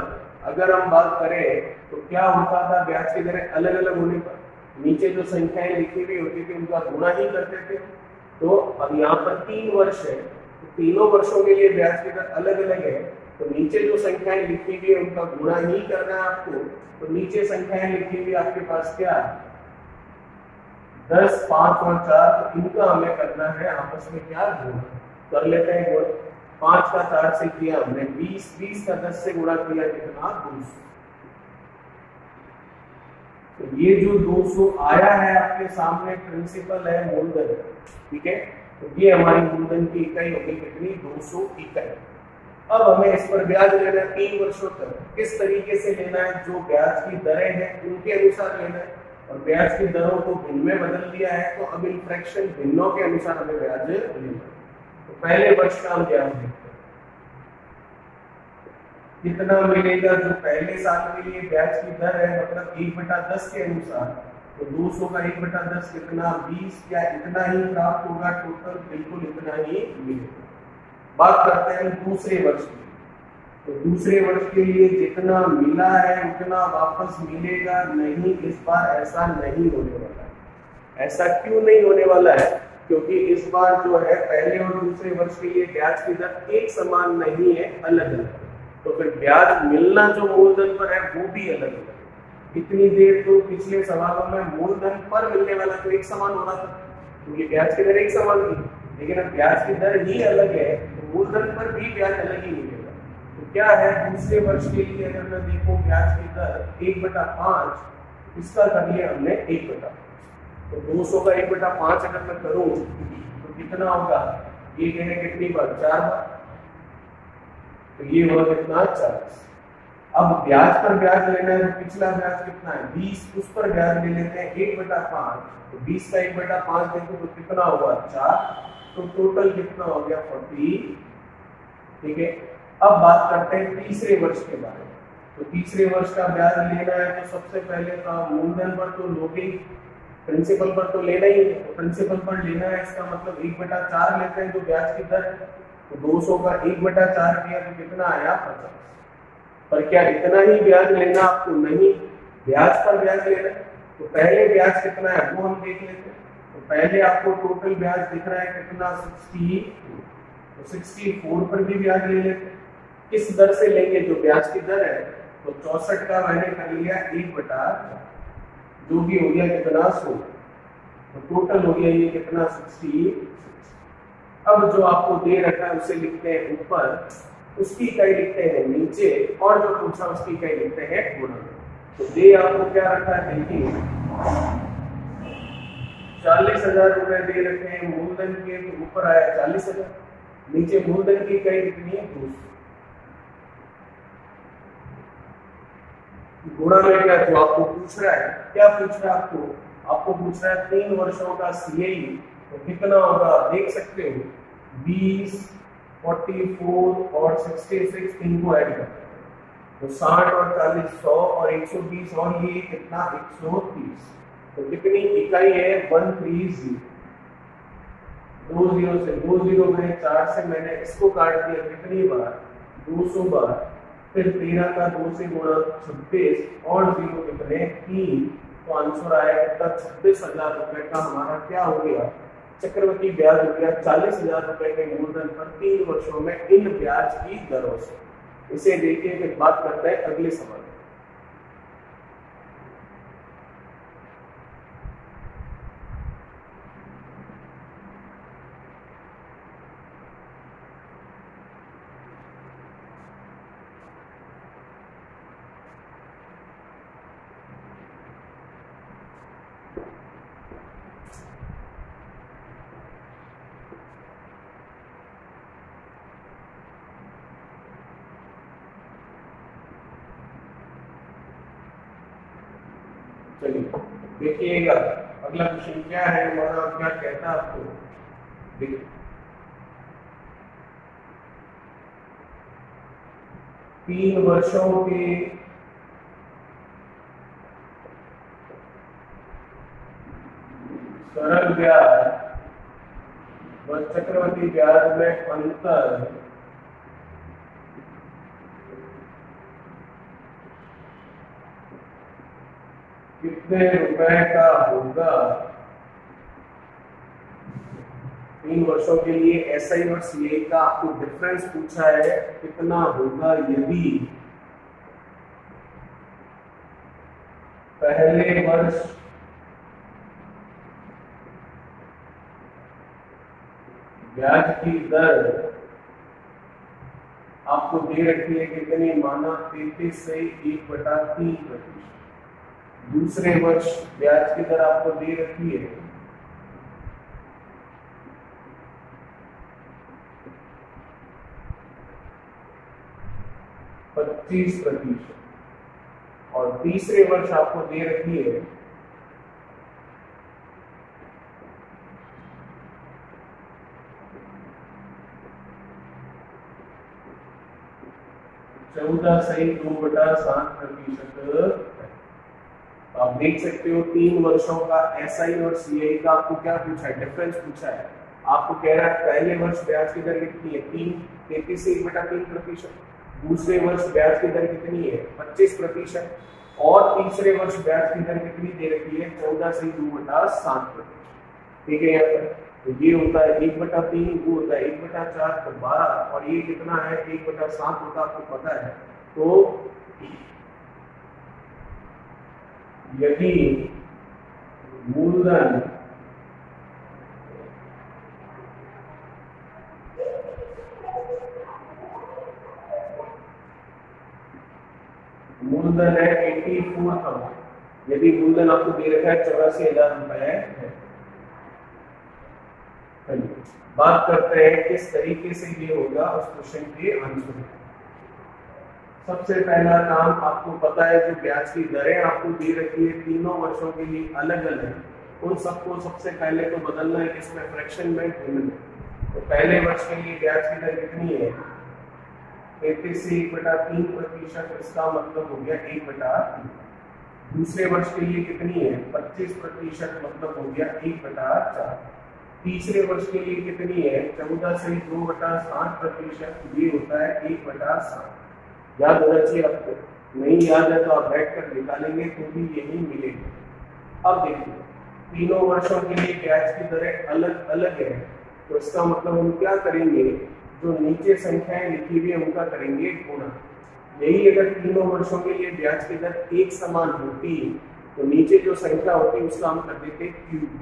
A: अगर हम बात करें तो क्या होता था, ब्याज की दरें अलग अलग होने पर नीचे जो संख्याएं लिखी हुई होती थी उनका गुणा ही करते थे। तो अब यहाँ पर 3 वर्ष है तो तीनों वर्षों के लिए ब्याज की दर अलग अलग है, तो नीचे जो संख्याएं लिखी हुई है उनका गुणा ही करना है आपको। तो नीचे संख्याएं लिखी हुई आपके पास क्या 10, 5 और 4, तो इनका हमें करना है आपस में क्या गुणा कर लेते हैं। गुण 5 का 4 से किया हमने 20, 20 का 10 से गुणा किया कितना 200। तो ये जो 200 आया है आपके सामने प्रिंसिपल है मूलधन, ठीक है। तो ये हमारी मूलधन की इकाई होगी कितनी 200 इकाई। अब हमें इस पर ब्याज लेना है 3 वर्षों तक। किस तरीके से लेना है, जो ब्याज की दरें हैं उनके अनुसार लेना है और ब्याज की दरों को भिन्न में बदल दिया है तो अब इन फ्रैक्शन भिन्नों के अनुसार हमें ब्याज लेना है। तो पहले वर्ष का हम ब्याज देखते हैं कितना मिलेगा। जो पहले साल के लिए ब्याज की दर है मतलब 1/10 के अनुसार, तो 200 का 1/10 कितना 20, क्या इतना ही प्राप्त होगा टोटल, बिल्कुल इतना ही मिलेगा। बात करते हैं दूसरे वर्ष की, तो दूसरे वर्ष के लिए जितना मिला है उतना वापस मिलेगा नहीं, इस बार ऐसा नहीं होने वाला है। ऐसा क्यों नहीं होने वाला है, क्योंकि इस बार जो है पहले और दूसरे वर्ष के लिए ब्याज की दर एक समान नहीं है, अलग अलग। तो फिर ब्याज मिलना जो मूलधन पर है वो भी अलग अलग है। इतनी देर तो पिछले सवालों में मूलधन पर मिलने वाला तो एक समान हो रहा था क्योंकि ब्याज की दर एक समान थी, लेकिन अब ब्याज की दर ही अलग है तो मूलधन पर भी ब्याज अलग ही मिलेगा। तो क्या है दूसरे वर्ष के लिए अगर मैं देखूं ब्याज की दर 1/5, इसका कर लिया हमने 1/5, तो 200 का 1/5 अगर मैं करूं तो कितना होगा, ये है कितनी बार 4 बार, तो ये हुआ कितना 40। अब ब्याज पर ब्याज लेना है तो पिछला ब्याज कितना है 20, उस पर ब्याज ले लेते हैं 1/5, तो 20 का 1/5 देखो तो कितना होगा 4, तो टोटल कितना हो गया 40, ठीक है। अब बात करते हैं तीसरे वर्ष के बारे में। तो तीसरे वर्ष का ब्याज लेना है तो सबसे पहले तो मूलधन पर तो लोगे, प्रिंसिपल पर तो लेना ही है, तो प्रिंसिपल पर लेना है इसका मतलब 1/4 लेते हैं जो ब्याज की दर, तो 200 का 1/4 किया तो कितना आया 50। पर क्या इतना ही ब्याज लेना आपको, नहीं, ब्याज पर ब्याज लेना है। तो पहले ब्याज कितना है वो हम देख लेते हैं। तो पहले आपको टोटल ब्याज दिख रहा है कितना 60, तो 64 पर भी ब्याज ले लेते हैं। किस दर से लेंगे, जो ब्याज की दर है, तो 64 का मैंने कर लिया 1/4, जो भी हो गया कितना 100, तो टोटल हो गया ये कितना 60। अब जो आपको दे रखा है उसे लिखते हैं ऊपर, उसकी इकाई लिखते हैं नीचे, और जो पूछा उसकी इकाई लिखते हैं गुणा। तो दे आपको क्या रखा है देखिए 40,000 रुपए दे रखे हैं मूलधन के, तो ऊपर आया 40,000, नीचे मूलधन की इकाई कितनी है 200, गुणा में क्या जो आपको पूछ रहा है, क्या पूछ रहा है आपको पूछ रहा है 3 वर्षों का CI, तो कितना होगा देख सकते हो 20, 44 और 66, इनको ऐड करते हैं तो 60 और 40 100 और 120 और ये कितना 130, तो कितनी इकाई है 130, 20 से 20 मैंने 4 से मैंने इसको काट दिया कितनी बार 200 बार, फिर 13 का 2 से गुणा 26 और 0 कितने 3, तो आंसर आया कितना 26,000 रुपए का हमारा क्या हो गया चक्रवृद्धि ब्याज हो गया 40,000 रुपए के मूलधन पर 3 वर्षों में इन ब्याज की दरों से। इसे देखिए फिर बात करते हैं अगले सवाल। चलिए देखिएगा अगला क्वेश्चन क्या है हमारा, क्या कहता है आपको, देखिए 3 वर्षों के सरल ब्याज चक्रवर्ती ब्याज में अंतर कितने रुपए का होगा? 3 वर्षों के लिए एसआई और सीआई का आपको डिफरेंस पूछा है, कितना होगा यदि पहले वर्ष ब्याज की दर आपको दे रखी है कितनी, माना 33 से 1/3%। दूसरे वर्ष ब्याज की दर आपको दे रखी है 25%, और तीसरे वर्ष आपको दे रखी है 14 से 2/7%। आप देख सकते हो 3 वर्षों का एसआई और सीआई का आपको क्या पूछा है, डिफरेंस पूछा है। आपको कह रहा है पहले वर्ष ब्याज की दर कितनी है, 33 से 1/3%। दूसरे वर्ष ब्याज की दर कितनी है, 25%, और तीसरे वर्ष ब्याज की दर कितनी दे रखी है, 14 से 2/7%। ठीक है, यहाँ पर तो ये होता है 1/3, वो होता है 1/4, तो 12, और ये कितना है 1/7 होता है, आपको पता है। तो यदि मूलधन है 84,000, यदि मूलधन आपको दे रखा है 84,000 रुपए है। बात करते हैं किस तरीके से ये होगा उस क्वेश्चन के आंसर। सबसे पहला काम, आपको पता है जो ब्याज की दरें आपको दे रखी है तीनों वर्षों के लिए अलग अलग, उन सबको सबसे पहले तो बदलना है इसमें फ्रैक्शन में भिन्न। तो पहले वर्ष के लिए ब्याज की दर कितनी है, 33 से 1/3%, इसका मतलब हो गया 1/3। दूसरे वर्ष के लिए कितनी है 25%, मतलब हो गया 1/4। तीसरे वर्ष के लिए कितनी है 14 से 2/7%, ये होता है 1/7। याद होना चाहिए आपको, नहीं याद है तो आप बैठ कर निकालेंगे तो भी यही मिलेगा। अब देखिए तीनों वर्षों के लिए ब्याज की दरें अलग अलग है, तो इसका मतलब हम क्या करेंगे, जो नीचे संख्याएं लिखी हुई है उनका करेंगे गुणा। यही अगर तीनों वर्षों के लिए ब्याज की दर एक समान होती तो नीचे जो संख्या होती उसका हम कर देते क्यूब,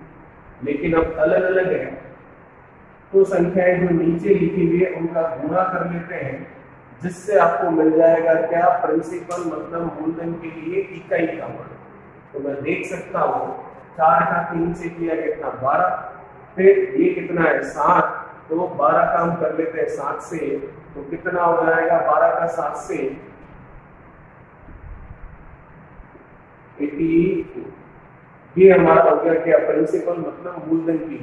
A: लेकिन अब अलग अलग है तो संख्याएं जो नीचे लिखी हुई है उनका गुणा कर लेते हैं, जिससे आपको मिल जाएगा क्या, प्रिंसिपल मतलब मूलधन के लिए इकाई का मान। तो मैं देख सकता हूँ 4 का 3 से किया कितना 12, फिर ये कितना है 7, तो 12 का हम कर लेते हैं 7 से, तो कितना हो जाएगा 12 का 7 से 80। ये हमारा हो गया क्या, प्रिंसिपल मतलब मूलधन की।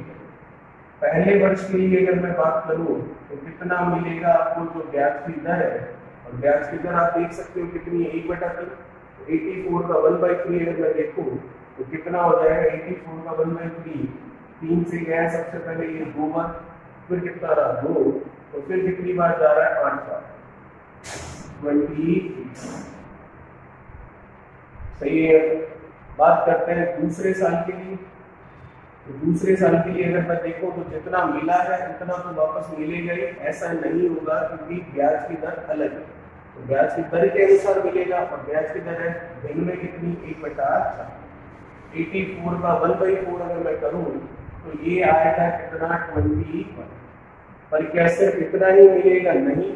A: पहले वर्ष के लिए अगर मैं बात करूं तो कितना मिलेगा आपको, जो ब्याज की दर है, और ब्याज की दर आप देख सकते हो कितनी है 1/3। 84 का 1/3 अगर मैं देखूं तो कितना हो जाएगा 84 का 1/3, 3 से गया सबसे पहले ये 2 बार, फिर कितना रहा 2, तो फिर कितनी बार जा रहा है 8 बार, 20। सही है। बात करते हैं दूसरे साल के लिए, तो दूसरे साल के लिए अगर मैं देखूं तो जितना मिला है उतना तो वापस मिलेगा ही, ऐसा नहीं होगा क्योंकि ब्याज की दर अलग है, तो ब्याज की दर के अनुसार मिलेगा, और ब्याज की दर है भिन्न में कितनी 1/4। 84 का 1/4 अगर मैं करूं तो ये आएगा कितना 20, पर क्या सिर्फ इतना ही मिलेगा, नहीं,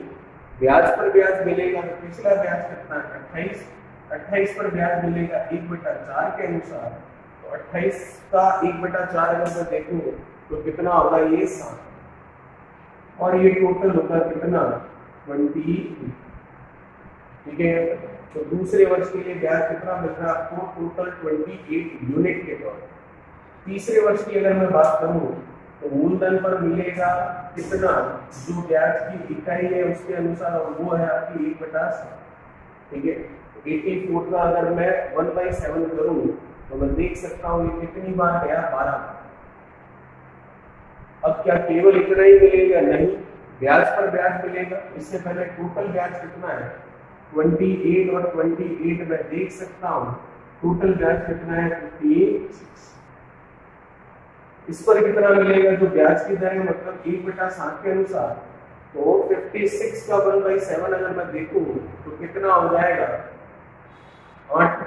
A: ब्याज पर ब्याज मिलेगा। तो पिछला ब्याज कितना 28 पर ब्याज मिलेगा 1/4 के अनुसार, तो 28 का 1/4 अगर मैं देखूं तो कितना होगा ये 7, और ये टोटल होगा कितना 20। ठीक है, तो दूसरे वर्ष के लिए ब्याज कितना मिल रहा है आपको, टोटल 28 यूनिट के तौर। तीसरे वर्ष की अगर मैं बात करूं तो मूलधन पर मिलेगा कितना, जो ब्याज की इकाई है उसके अनुसार, और वो है आपकी 1/7। ठीक है, 84 का अगर मैं 1/7 करूं तो मैं देख सकता हूं ये कितनी बार गया 12 बार। अब क्या केवल इतना ही मिलेगा? नहीं, ब्याज पर ब्याज मिलेगा। इससे पहले टोटल ब्याज कितना है? 28 और 28 मैं देख सकता हूँ टोटल ब्याज कितना है? 58। इस पर कितना मिलेगा? जो ब्याज की दर है मतलब 1/7 के अनुसार, तो 56 का 1/7 अगर मैं देखूं तो कितना हो जाएगा? 8।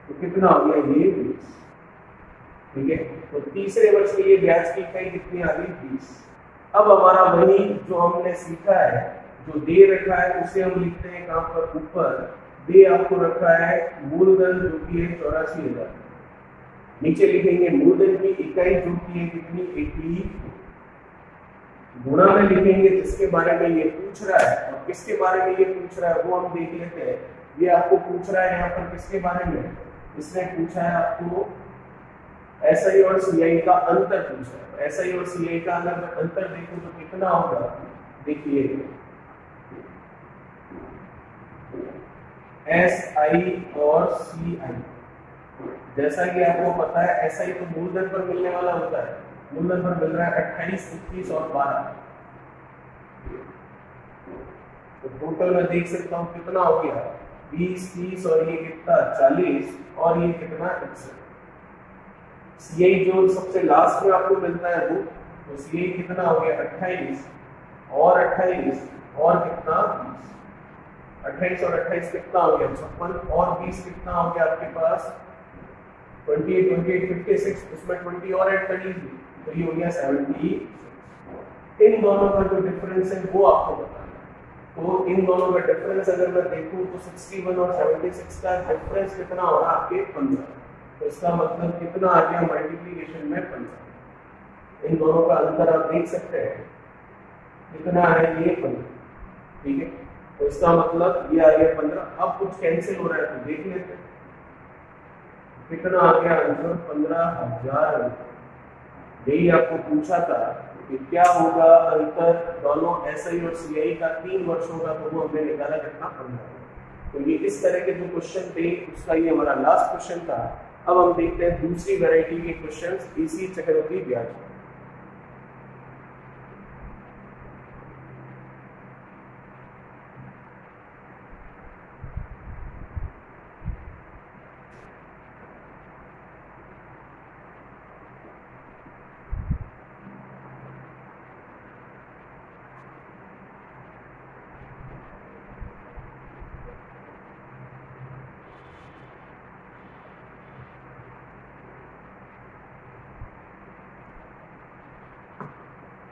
A: तो कितना हो गया? ये 20। ठीक है, तो तीसरे वर्ष के लिए ब्याज की इकाई कितनी आ गई? 20। अब हमारा वही जो हमने सीखा है, जो दे रखा है उसे हम लिखते हैं कहां पर? ऊपर। दे आपको रखा है मूलधन जो कि है 84,000। नीचे लिखेंगे मूलधन की इकाई जो कि है कितनी? 80। गुणा में लिखेंगे जिसके बारे में ये पूछ रहा है, और किसके बारे में ये पूछ रहा है वो हम देख लेते हैं। ये आपको पूछ रहा है यहाँ पर किसके बारे में? इसने पूछा है आपको एसआई और सीआई का अंतर पूछा है। एसआई और सीआई का अगर मैं अंतर देखूं तो कितना होगा? देखिए, एसआई और सीआई, जैसा कि आपको पता है एसआई तो मूलधन पर मिलने वाला होता है। मूलधन पर मिल रहा है 28, 21 और 12। तो टोटल मैं देख सकता हूँ कितना हो गया? 20, 30 और ये कितना? 40 और ये कितना? 61। सीआई जो सबसे लास्ट में आपको मिलता है वो, तो सीआई कितना हो गया? 28 और 28 और कितना? 20। 28 और 28 कितना हो गया? 56 और 20 कितना हो गया आपके पास? 28, 28, 56। उसमें 20 और ऐड कर लीजिए तो ये हो गया 76। इन दोनों का जो डिफरेंस है वो आपको बताना है। तो इन दोनों का डिफरेंस अगर मैं देखूं तो 61 और 76 का डिफरेंस कितना हो रहा है आपके? 15। तो इसका मतलब कितना आ गया मल्टीप्लिकेशन में? 15। इन दोनों का अंतर आप देख सकते हैं कितना है? ये 15। ठीक है, तो इसका मतलब ये आ गया 15। अब कुछ कैंसिल हो रहा है तो देख लेते हैं कितना आ गया आंसर? 15,000। यही आपको पूछा था कि क्या होगा अंतर दोनों एसआई और सीआई का 3 वर्षों का, तो वो हमने निकाला कितना? 15। तो ये इस तरह के जो क्वेश्चन थे उसका ये हमारा लास्ट क्वेश्चन था। अब हम देखते हैं दूसरी वैरायटी के क्वेश्चंस इसी चक्रवृद्धि ब्याज पर।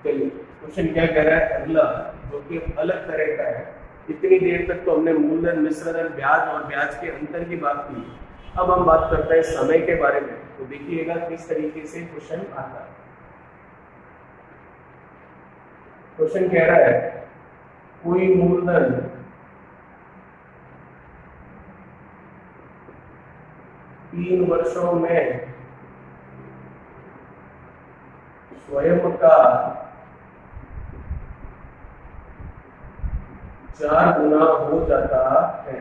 A: चलिए, क्वेश्चन क्या कह रहा है अगला, जो कि अलग तरह का है। इतनी देर तक तो हमने मूलधन, मिश्र धन, ब्याज और ब्याज के अंतर की बात की। अब हम बात करते हैं समय के बारे में। तो देखिएगा किस तरीके से क्वेश्चन आता है। क्वेश्चन कह रहा है कोई मूलधन 3 वर्षों में स्वयं का 4 गुना हो जाता है,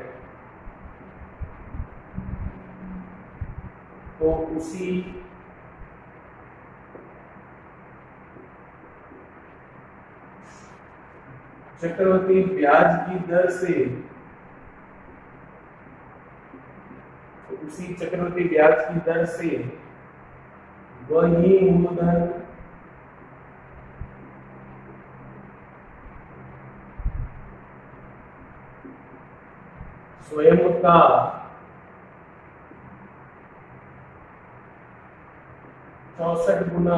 A: तो उसी चक्रवृद्धि ब्याज की दर से, उसी चक्रवृद्धि ब्याज की दर से वही मूलधन स्वयं का 64 गुना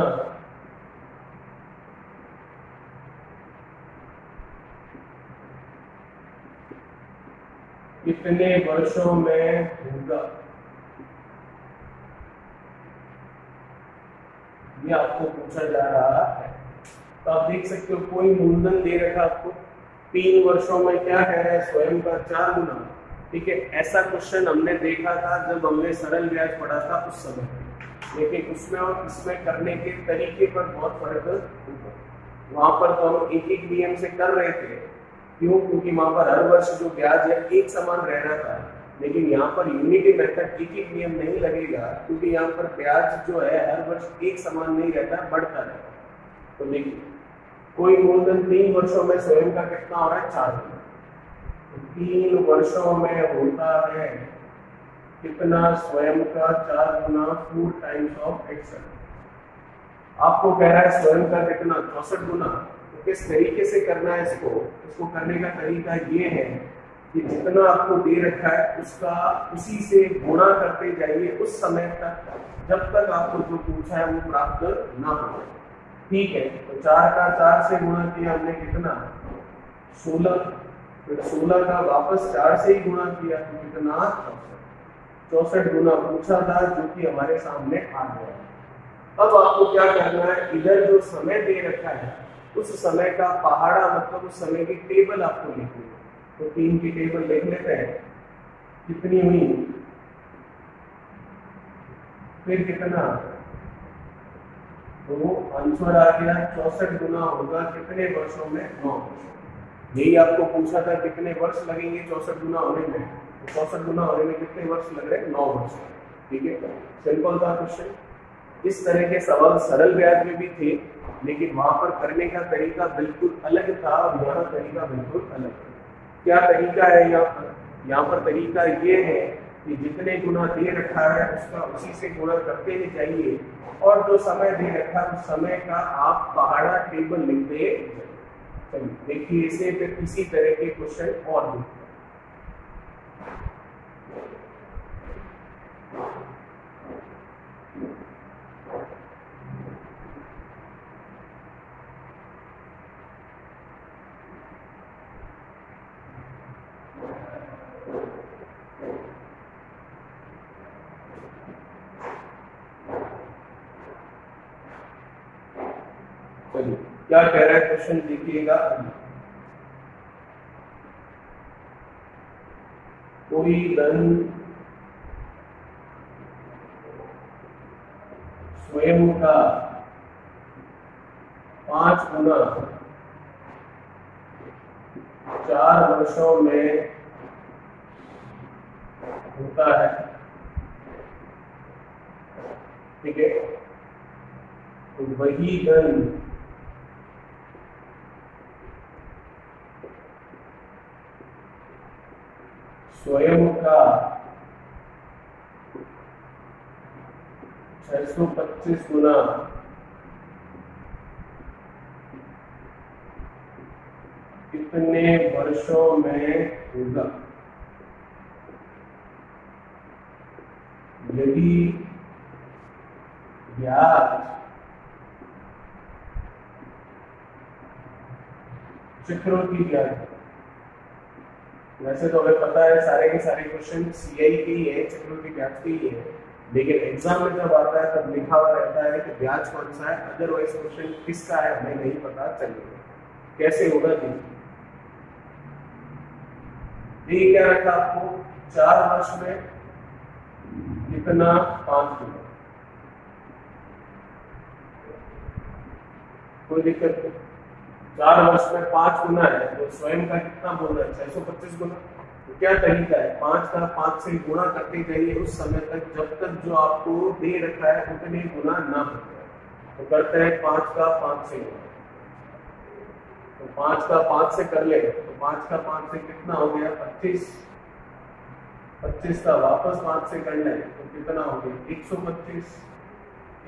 A: कितने वर्षों में होगा? ये आपको पूछा जा रहा है। तो आप देख सकते हो कोई मूलधन दे रखा आपको 3 वर्षों में, क्या कह रहा है? स्वयं का 4 गुना। ठीक है, ऐसा क्वेश्चन हमने देखा था जब हमने सरल ब्याज पढ़ा था उस समय, लेकिन उसमें और इसमें करने के तरीके पर बहुत फर्क होगा। वहां पर तो हम एक एक नियम से कर रहे थे। क्यों? क्योंकि वहां पर हर वर्ष जो ब्याज है एक समान रहना था, लेकिन यहाँ पर यूनिटी मेथड एक एक नियम नहीं लगेगा, क्योंकि यहाँ पर ब्याज जो है हर वर्ष एक समान नहीं रहता, बढ़ता रहता है। तो देखिए कोई मूलधन 3 वर्षों में स्वयं का कितना हो रहा है 4 गुना, तो 3 वर्षों में होता है कितना स्वयं का 4 गुना 4 टाइम्स ऑफ एक्स। आपको कह रहा है स्वयं का कितना 64 गुना। तो किस तरीके से करना है इसको करने का तरीका ये है कि जितना आपको दे रखा है उसका उसी से गुणा करते जाइए उस समय तक जब तक आपको जो पूछा है वो प्राप्त ना हो। ठीक है, तो 4 का 4 से गुणा किया हमने कितना 16, फिर 16 का वापस 4 से ही गुणा किया तो कितना 64 गुना पूछा था जो कि हमारे सामने आ गया। अब आपको क्या करना है, इधर जो समय दे रखा है उस समय का पहाड़ा मतलब उस समय की टेबल आपको लिखनी है। तो 3 की टेबल लिख लेते हैं, कितनी हुई, फिर कितना, तो आंसर आ गया 64 गुना होगा कितने वर्षों में 9 वर्षों। यही आपको पूछा था कितने वर्ष लगेंगे 64 गुना होने में, तो 64 गुना होने में कितने वर्ष लग रहे हैं 9 वर्ष। ठीक है, सिंपल था क्वेश्चन। इस तरह के सवाल सरल ब्याज में भी थे लेकिन वहां पर करने का तरीका बिल्कुल अलग था और यहाँ तरीका बिल्कुल अलग है। क्या तरीका है यहाँ पर तरीका ये है कि जितने गुना दे रखा है उसका उसी से गुणा करते ही जाइए और जो समय दे रखा है उस समय का आप पहाड़ा टेबल लिखते चलिए। देखिए इसे फिर इसी तरह के क्वेश्चन और भी। क्या कह रहा है क्वेश्चन देखिएगा, कोई धन स्वयं का 5 गुना 4 वर्षों में होता है। ठीक है, तो वही धन स्वयं का 625 गुना कितने वर्षों में होगा। यदि ब्याज चक्रवृद्धि ब्याज, वैसे तो हमें पता है सारे के सारे क्वेश्चन सीआई के ही है, चक्रवृद्धि ब्याज के ही है, लेकिन एग्जाम में जब आता है तब लिखा हुआ रहता है कि ब्याज कौन सा है, अदरवाइज क्वेश्चन किसका है हमें नहीं पता चलेगा। कैसे होगा ये क्या रखा आपको 4 वर्ष में कितना 5 गुना, कोई दिक्कत नहीं। 4 वर्ष में 5 गुना है तो स्वयं का कितना बोलना है 625 गुना। तो क्या तरीका है, 5 का 5 से गुणा करते जाइए उस समय तक जब तक जो आपको दे रखा है उतने गुना ना हो जाए। तो करते हैं 5 का 5 से गुणा, तो 5 का 5 से कर ले तो 5 का 5 से कितना हो गया 25, 25 का वापस 5 से कर ले तो कितना हो गया 125,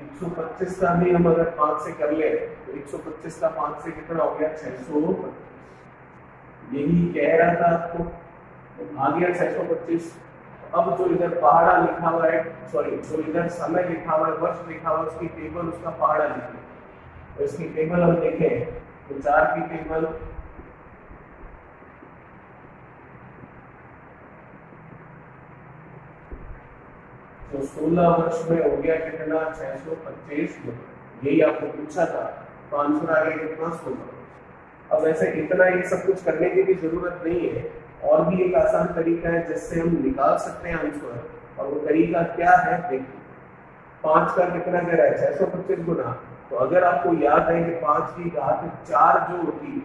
A: 125 का भी हम अगर 5 से कर ले तो 125 का 5 से कितना हो गया 625। यही कह रहा था आपको, आ गया 625। अब जो इधर पहाड़ा लिखा हुआ है, सॉरी जो इधर समय लिखा हुआ है, वर्ष लिखा हुआ है, उसकी टेबल उसका पहाड़ा लिखे। तो इसकी टेबल हम देखें तो 4 की टेबल, तो 16 वर्ष में हो गया कितना 625 गुना। यही आपको पूछा था, तो आंसर आ गया कितना 16। अब ऐसे इतना ये सब कुछ करने की भी जरूरत नहीं है, और भी एक आसान तरीका है जिससे हम निकाल सकते हैं आंसर, और वो तरीका क्या है देखिए। 5 का कितना कह रहा है 625 गुना, तो अगर आपको याद है कि 5 की घात 4 जो होती है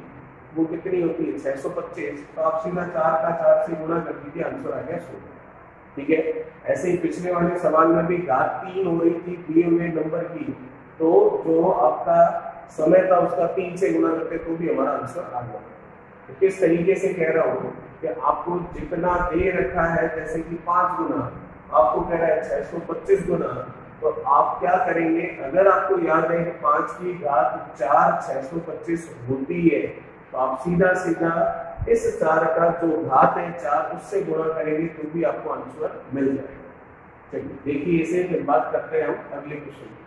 A: वो कितनी होती है 625, तो आप सीधा 4 का 4 से गुणा कर दीजिए, आंसर आ गया 16। ठीक है, ऐसे ही पिछले वाले सवाल में भी घात 3 हो रही थी दिए हुए नंबर की, तो जो आपका समय था उसका 3 से गुना करते तो भी हमारा आंसर आ गया। तो किस तरीके से कह रहा हूँ कि आपको जितना दे रखा है, जैसे कि 5 गुना, आपको कह रहा है 625 गुना, तो आप क्या करेंगे, अगर आपको याद है कि 5 की घात 4 625 होती है, तो आप सीधा सीधा इस 4 का जो घात है 4 उससे गुणा करेंगे तो भी आपको आंसर मिल जाएगा। चलिए देखिए इसे, फिर बात करते हैं हम अगले क्वेश्चन की।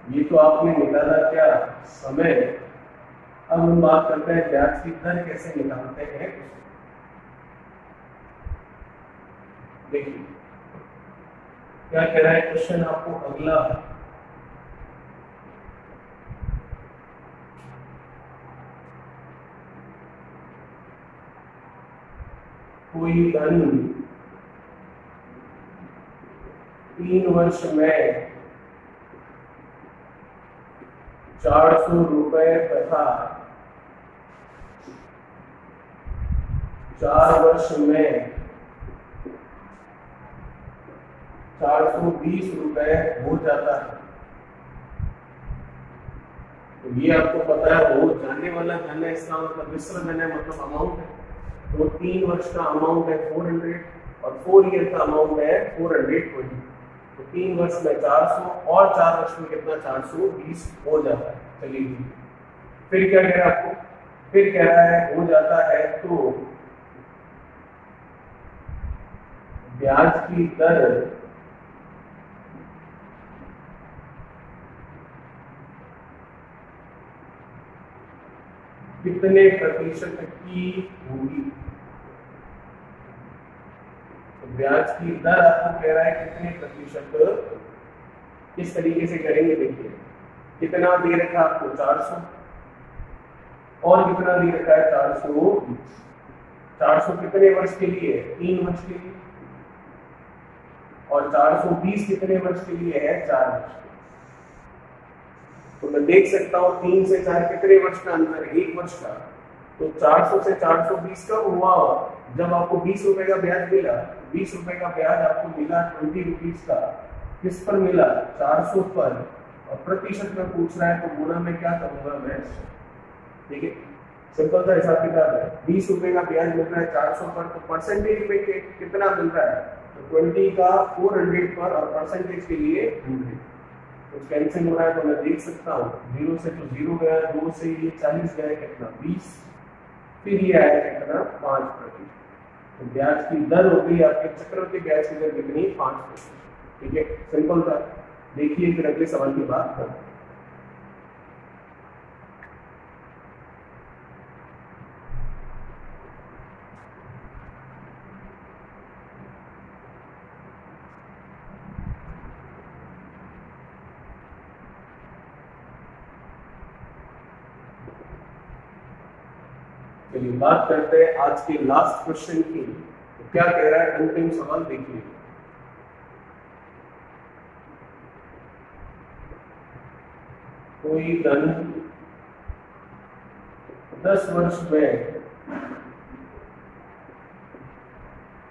A: ये तो आपने निकाला क्या, समय। अब हम बात करते हैं ब्याज की दर कैसे निकालते हैं। देखिए क्या कह रहा है क्वेश्चन आपको अगला, कोई धन 3 वर्ष में 400 रुपए तथा 4 वर्ष में 420 रुपए हो जाता है। तो ये आपको पता है वो जाने वाला धन है, इसका मतलब मिश्र धन है, मतलब अमाउंट है। तो 3 वर्ष का अमाउंट है 400 और 4 ईयर का अमाउंट है 420। तो 3 वर्ष में 400 और 4 वर्ष में कितना, 420 हो जाता है। चलिए फिर क्या कह रहा है आपको, फिर कह रहा है हो जाता है तो ब्याज की दर कितने प्रतिशत की होगी। तो ब्याज की दर आपको कह रहा है कितने प्रतिशत, किस तरीके से करेंगे, देखिए कितना दे रखा आपको 400 और कितना दे रखा है 420। 400 कितने वर्ष के लिए, 3 वर्ष के लिए, और 420 कितने वर्ष के लिए है, 4 वर्ष के लिए। तो मैं देख सकता हूँ 3 से 4 कितने वर्ष का अंतर है, 1 वर्ष का। तो 400 से 420 कब हुआ, जब आपको 20 रुपए का ब्याज मिला। 20 रुपए का ब्याज आपको मिला 20 रुपीज का, किस पर मिला, 400 पर, और प्रतिशत में पूछ रहा है तो गुणा में क्या करूंगा मैं, ठीक है, सिंपल सा हिसाब किताब है। 20 रुपए का ब्याज मिल रहा है 400 पर, तो परसेंटेज में कितना मिल रहा है, तो 20 का 400 पर, और परसेंटेज के लिए 100। तो कैंसिल हो रहा है, तो मैं देख सकता हूँ 0 से तो 0 गया, 2 से ये 40 गया, कितना 20, फिर ये आया कितना 5%। तो ब्याज की दर हो गई आपके चक्रवृद्धि ब्याज की दर कितनी, 5%। ठीक है, सिंपल था। देखिए फिर अगले सवाल की बात करते हैं। चलिए बात करते हैं आज के लास्ट क्वेश्चन की। तो क्या कह रहा है अंतिम सवाल, देखिए कोई धन 10 वर्ष में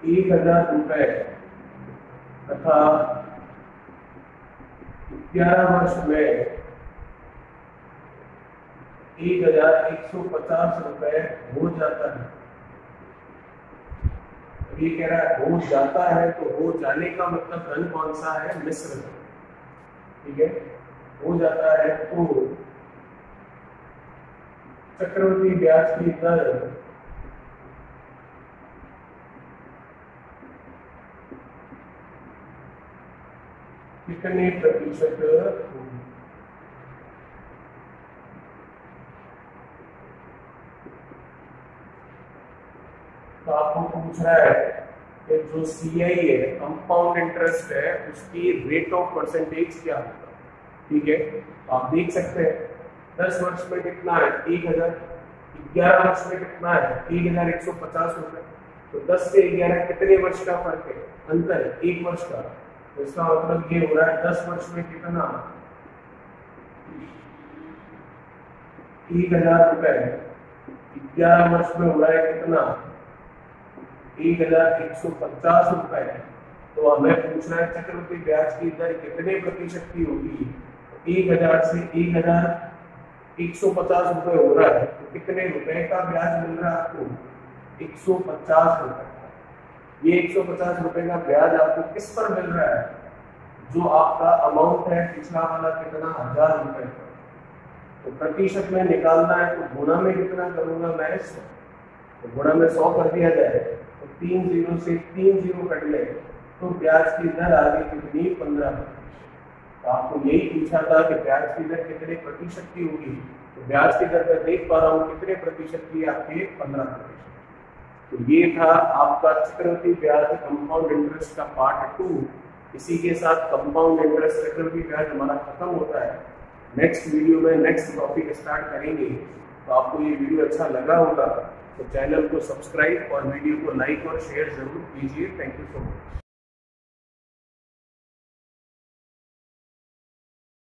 A: 1000 रुपए तथा 11 वर्ष में 1150 रुपए हो जाता है। ये कह रहा है हो जाता है, तो हो जाने का मतलब धन कौन सा है, मिश्र धन। ठीक है, हो जाता है तो चक्रवृद्धि ब्याज की दर कितने प्रतिशत होगी। तो आपको पूछ रहा है कि जो CI है, कंपाउंड इंटरेस्ट है, उसकी रेट ऑफ परसेंटेज क्या होगा। ठीक है, तो आप देख सकते हैं 10 वर्ष में कितना है 1000, 11 वर्ष में कितना है 1150 रुपए। तो 10 से 11 कितने वर्ष का फर्क है, अंतर है 1 वर्ष का। तो इसका मतलब ये हो रहा है 10 वर्ष में कितना 1000 रुपए, 11 वर्ष में हो रहा है कितना 1150 रुपए। तो हमें पूछना है चक्रवृद्धि ब्याज की दर कितने प्रतिशत की होगी। 1000 से 1150 रुपए हो रहा है, तो कितने रुपए का ब्याज मिल रहा है आपको? 150 रुपए का। ये 150 रुपए का ब्याज आपको किस पर मिल रहा है? जो आपका अमाउंट है पिछला वाला कितना, 1000 रुपए का। तो प्रतिशत में निकालना है तो गुणा में कितना करूंगा मैं? 100। तो गुणा में 100 कर दिया जाए तो 3 0 से 3 0 कट ले तो ब्याज की दर आ गई कितनी? 15%। तो आपको यही पूछा था कि ब्याज की दर कितने प्रतिशत की होगी। तो ब्याज की दर मैं देख पा रहा हूँ कितने प्रतिशत की, आपके 15%। तो ये था आपका चक्रवृद्धि ब्याज कंपाउंड इंटरेस्ट का पार्ट 2। इसी के साथ कंपाउंड इंटरेस्ट चक्रवृद्धि ब्याज हमारा खत्म होता है। नेक्स्ट वीडियो में नेक्स्ट टॉपिक स्टार्ट करेंगे। तो आपको ये वीडियो अच्छा लगा होगा तो चैनल को सब्सक्राइब और वीडियो को लाइक और शेयर जरूर कीजिए। Thank you so much.